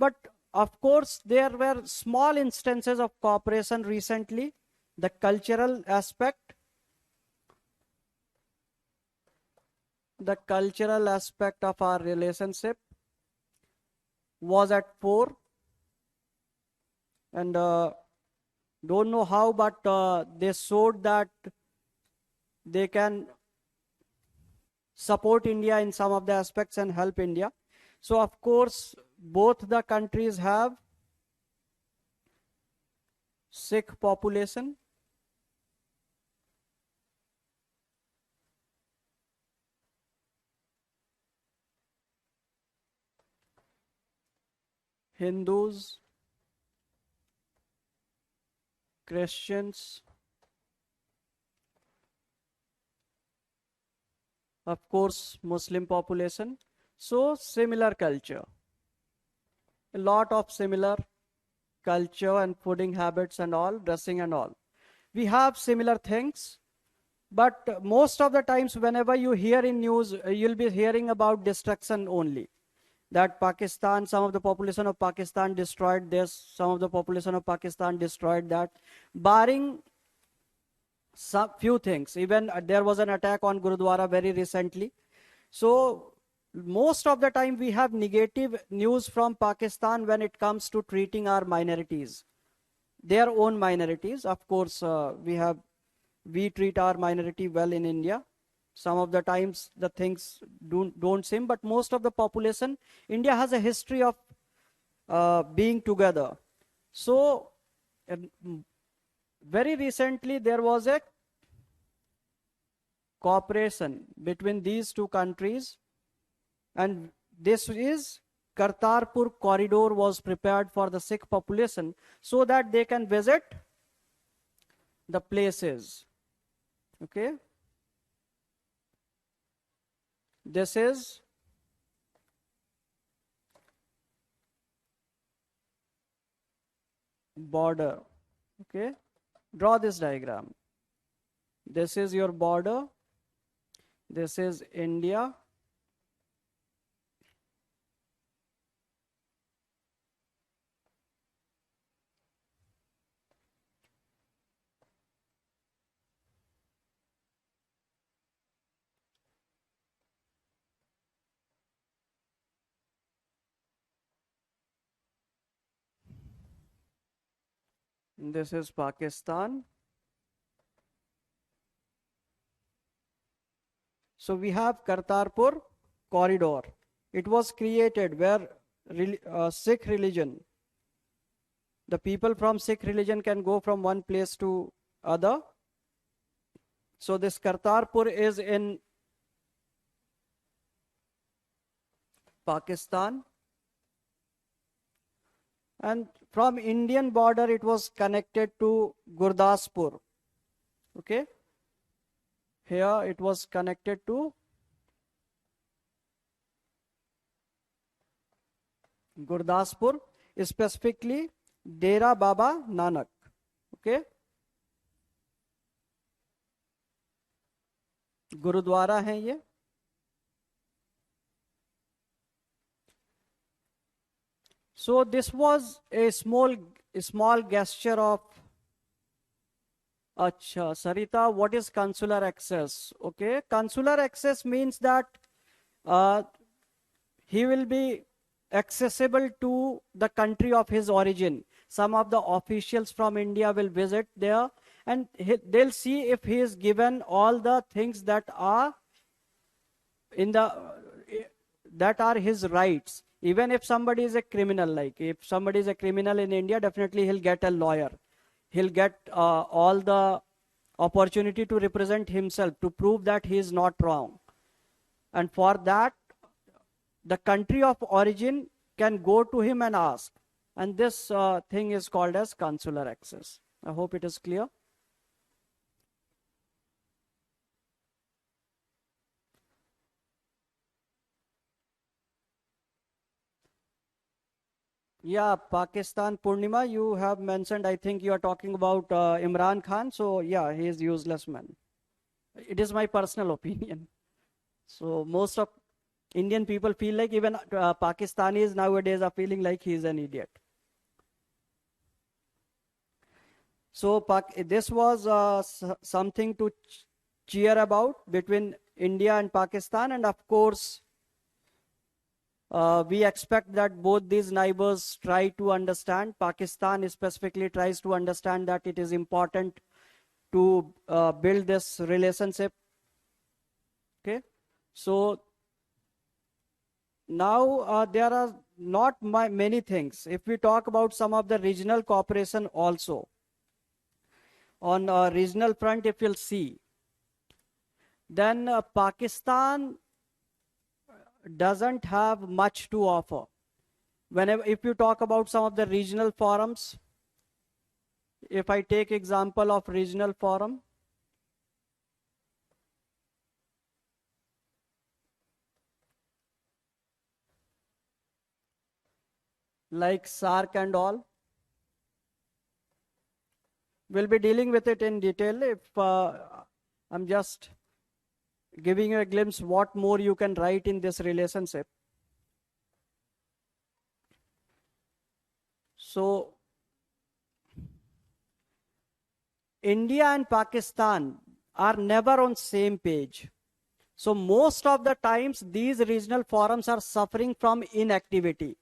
But of course, there were small instances of cooperation recently. The cultural aspect of our relationship was at 4. And don't know how, but they showed that they can support India in some of the aspects and help India. So of course, both the countries have Sikh population. Hindus, Christians, of course, Muslim population. So similar culture. A lot of similar culture and fooding habits and all, dressing and all. We have similar things, but most of the times whenever you hear in news, you'll be hearing about destruction only. That Pakistan, some of the population of Pakistan destroyed this, some of the population of Pakistan destroyed that, barring some few things. Even there was an attack on Gurudwara very recently. So most of the time we have negative news from Pakistan when it comes to treating our minorities, their own minorities. Of course, we treat our minority well in India. Some of the times the things don't seem, but most of the population, India has a history of being together. So very recently there was a cooperation between these two countries, and this is Kartarpur corridor was prepared for the Sikh population so that they can visit the places. Okay. This is border. Okay. Draw this diagram. This is your border. This is India. This is Pakistan. So we have Kartarpur corridor. It was created where Sikh religion. The people from Sikh religion can go from one place to other. So this Kartarpur is in Pakistan. And from Indian border, it was connected to Gurdaspur. Okay. Here it was connected to Gurdaspur, specifically Dera Baba Nanak. Okay. Gurdwara है ये. So this was a small gesture of. Acha, Sarita, what is consular access? Okay, consular access means that he will be accessible to the country of his origin. Some of the officials from India will visit there, and they'll see if he is given all the things that are his rights. Even if somebody is a criminal, like if somebody is a criminal in India, definitely he'll get a lawyer. He'll get all the opportunity to represent himself, to prove that he is not wrong. And for that, the country of origin can go to him and ask. And this thing is called as consular access. I hope it is clear. Yeah, Pakistan, Purnima, you have mentioned, I think you are talking about Imran Khan. So yeah, he is useless man. It is my personal opinion. So most of Indian people feel like, even Pakistanis nowadays are feeling like he is an idiot. So this was something to cheer about between India and Pakistan. And of course, we expect that both these neighbors try to understand. Pakistan specifically tries to understand that it is important to build this relationship. Okay. So now there are not many things. If we talk about some of the regional cooperation also, on regional front, if you'll see, then Pakistan doesn't have much to offer. If you talk about some of the regional forums, if I take example of regional forum, like SARC and all, we'll be dealing with it in detail. If I'm just giving you a glimpse what more you can write in this relationship. So India and Pakistan are never on same page. So most of the times these regional forums are suffering from inactivity.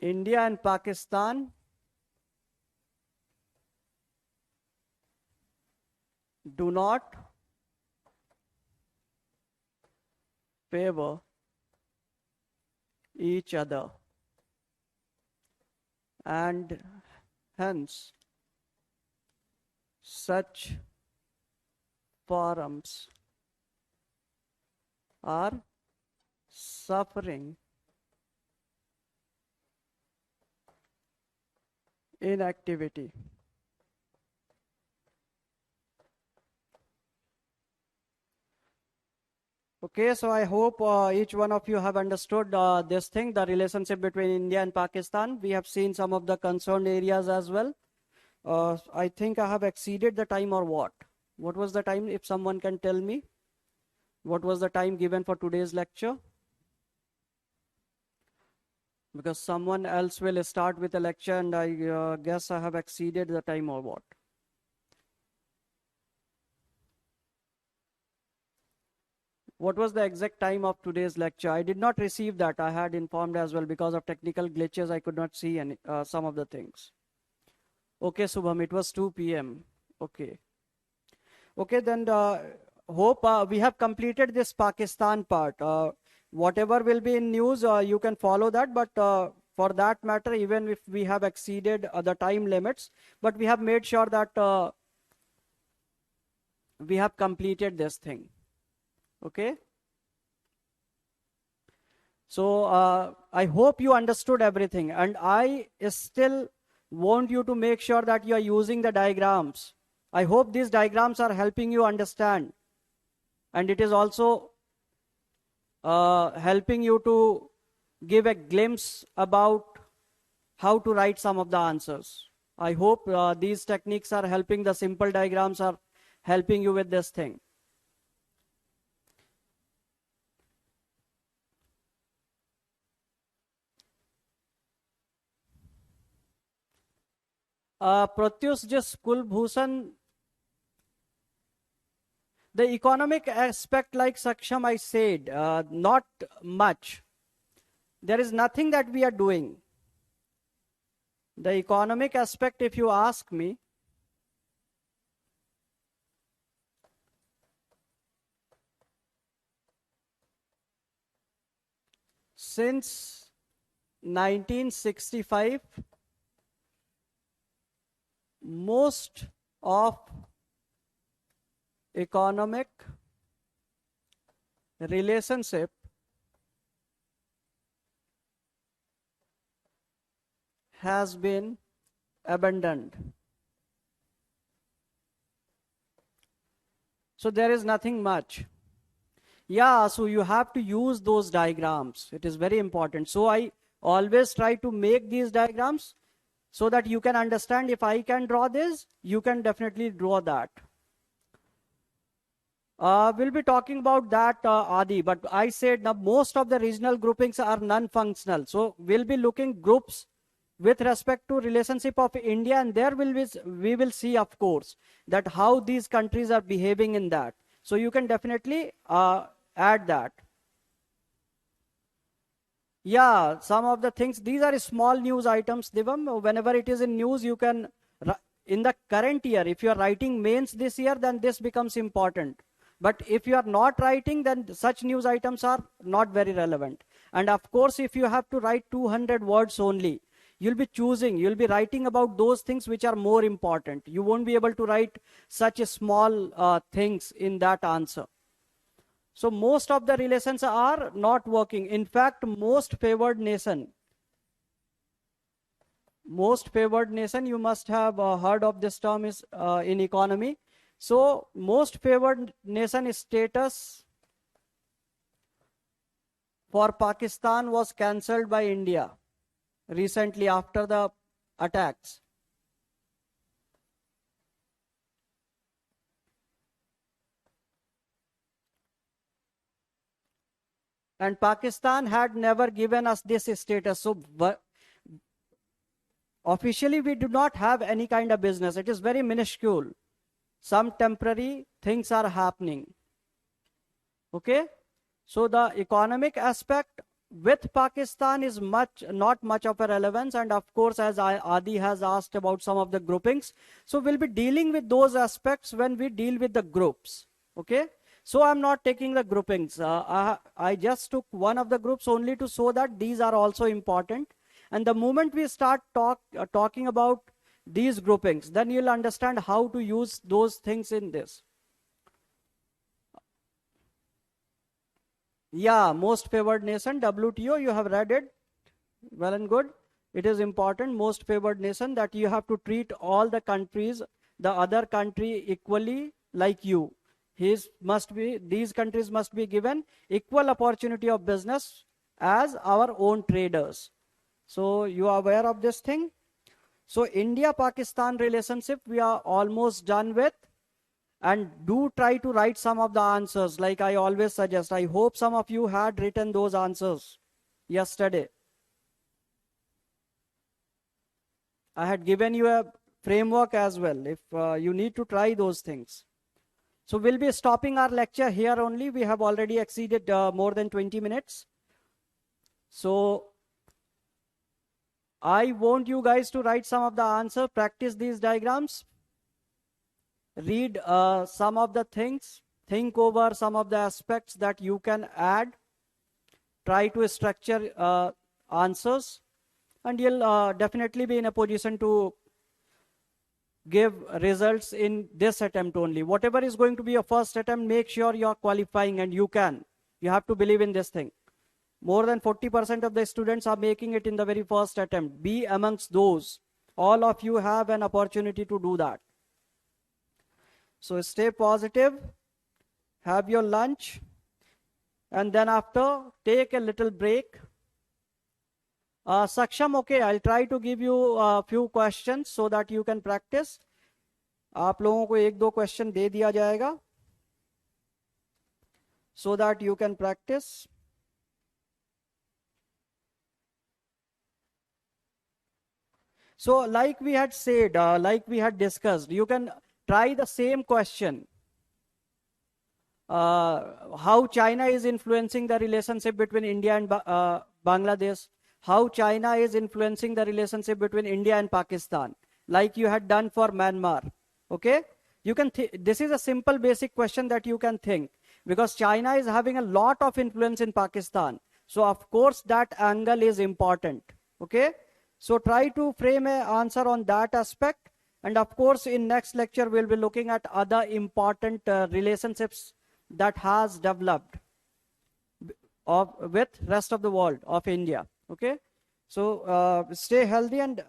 India and Pakistan do not favor each other, and hence such forums are suffering inactivity. Okay, so I hope each one of you have understood this thing, the relationship between India and Pakistan. We have seen some of the concerned areas as well. I think I have exceeded the time, or what? What was the time? If someone can tell me, what was the time given for today's lecture? Because someone else will start with a lecture, and I guess I have exceeded the time, or what? What was the exact time of today's lecture? I did not receive that. I had informed as well. Because of technical glitches, I could not see some of the things. Okay, Subham, it was 2 p.m. Okay. Okay, then hope we have completed this Pakistan part. Whatever will be in news, you can follow that. But for that matter, even if we have exceeded the time limits, but we have made sure that we have completed this thing. Okay. So I hope you understood everything, and I still want you to make sure that you are using the diagrams. I hope these diagrams are helping you understand, and it is also helping you to give a glimpse about how to write some of the answers. I hope these techniques are helping, the simple diagrams are helping you with this thing. Pratyush just Kulbhushan, the economic aspect, like Saksham I said, not much. There is nothing that we are doing. The economic aspect, if you ask me, since 1965, most of economic relationship has been abandoned. So there is nothing much. Yeah, so you have to use those diagrams. It is very important. So I always try to make these diagrams so that you can understand. If I can draw this, you can definitely draw that. We'll be talking about that, Adi, but I said now most of the regional groupings are non-functional. So we'll be looking groups with respect to relationship of India, and there we will see, of course, that how these countries are behaving in that. So you can definitely add that. Yeah, some of the things, these are small news items, Divam. Whenever it is in news, you can, in the current year, if you are writing mains this year, then this becomes important. But if you are not writing, then such news items are not very relevant. And of course, if you have to write 200 words only, you'll be writing about those things which are more important. You won't be able to write such small things in that answer. So most of the relations are not working. In fact, most favored nation, you must have heard of this term, is in economy. So most favored nation status for Pakistan was cancelled by India recently after the attacks. And Pakistan had never given us this status. So officially we do not have any kind of business. It is very minuscule. Some temporary things are happening. Okay? So the economic aspect with Pakistan is not much of a relevance. And of course, as Adi has asked about some of the groupings, so we'll be dealing with those aspects when we deal with the groups. Okay? So I'm not taking the groupings. I just took one of the groups only to show that these are also important. And the moment we start talking about these groupings, then you'll understand how to use those things in this. Yeah, most favored nation, WTO, you have read it. Well and good. It is important, most favored nation, that you have to treat all the countries, the other country equally like you. These countries must be given equal opportunity of business as our own traders. So you are aware of this thing. So India-Pakistan relationship, we are almost done with. And do try to write some of the answers, like I always suggest. I hope some of you had written those answers yesterday. I had given you a framework as well, if you need to try those things. So we'll be stopping our lecture here only. We have already exceeded more than 20 minutes. So I want you guys to write some of the answer, practice these diagrams, read some of the things. think over some of the aspects that you can add, try to structure answers, and you'll definitely be in a position to give results in this attempt only. Whatever is going to be your first attempt, make sure you are qualifying, and you can. You have to believe in this thing. More than 40% of the students are making it in the very first attempt. Be amongst those. All of you have an opportunity to do that. So stay positive, have your lunch, and then after, take a little break. Saksham, okay, I'll try to give you a few questions so that you can practice. आप लोगों को एक दो question दे दिया जाएगा so that you can practice. So like we had said, like we had discussed, you can try the same question. How China is influencing the relationship between India and Bangladesh. How China is influencing the relationship between India and Pakistan. Like you had done for Myanmar. Okay? You can this is a simple basic question that you can think. Because China is having a lot of influence in Pakistan. So of course that angle is important. Okay? So try to frame an answer on that aspect. And of course, in next lecture, we'll be looking at other important relationships that has developed with rest of the world of India. Okay. So stay healthy and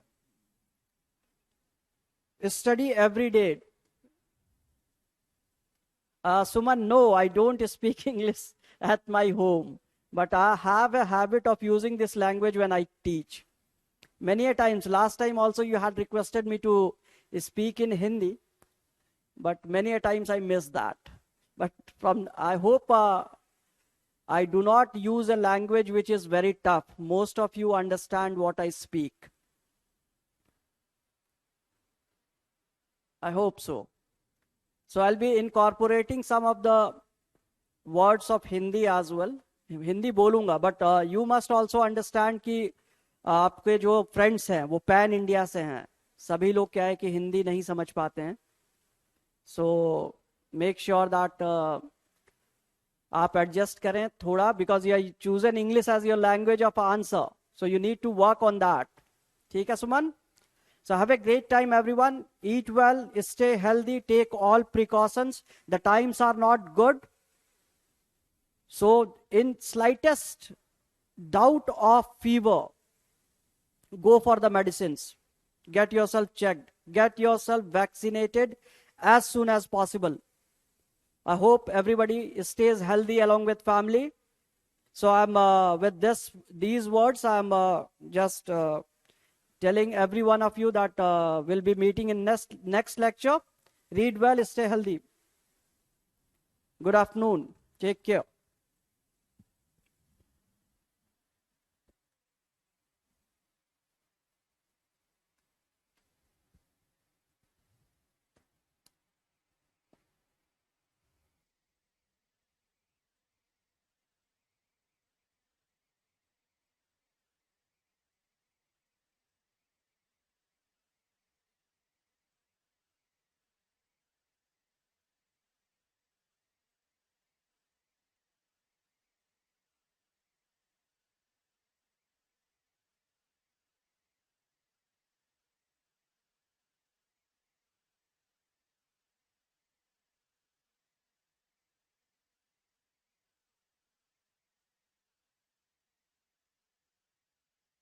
study every day. Suman, no, I don't speak English at my home. But I have a habit of using this language when I teach. Many a times, last time also you had requested me to speak in Hindi, but many a times I missed that. But I hope I do not use a language which is very tough. Most of you understand what I speak. I hope so. So I'll be incorporating some of the words of Hindi as well. Hindi bolunga, but you must also understand कि आपके जो friends हैं वो pan India से हैं. सभी लोग क्या है कि हिंदी नहीं समझ पाते हैं. सो मेक श्योर दैट आप एडजस्ट करें थोड़ा, because you are chosen English as your language of answer, so you need to work on that. ठीक है सुमन? So have a great time everyone. Eat well, stay healthy, take all precautions. The times are not good. So in slightest doubt of fever, go for the medicines. Get yourself checked. Get yourself vaccinated as soon as possible. I hope everybody stays healthy along with family. So I'm with these words, I'm just telling every one of you that we'll be meeting in next lecture. Read well, stay healthy. Good afternoon. Take care.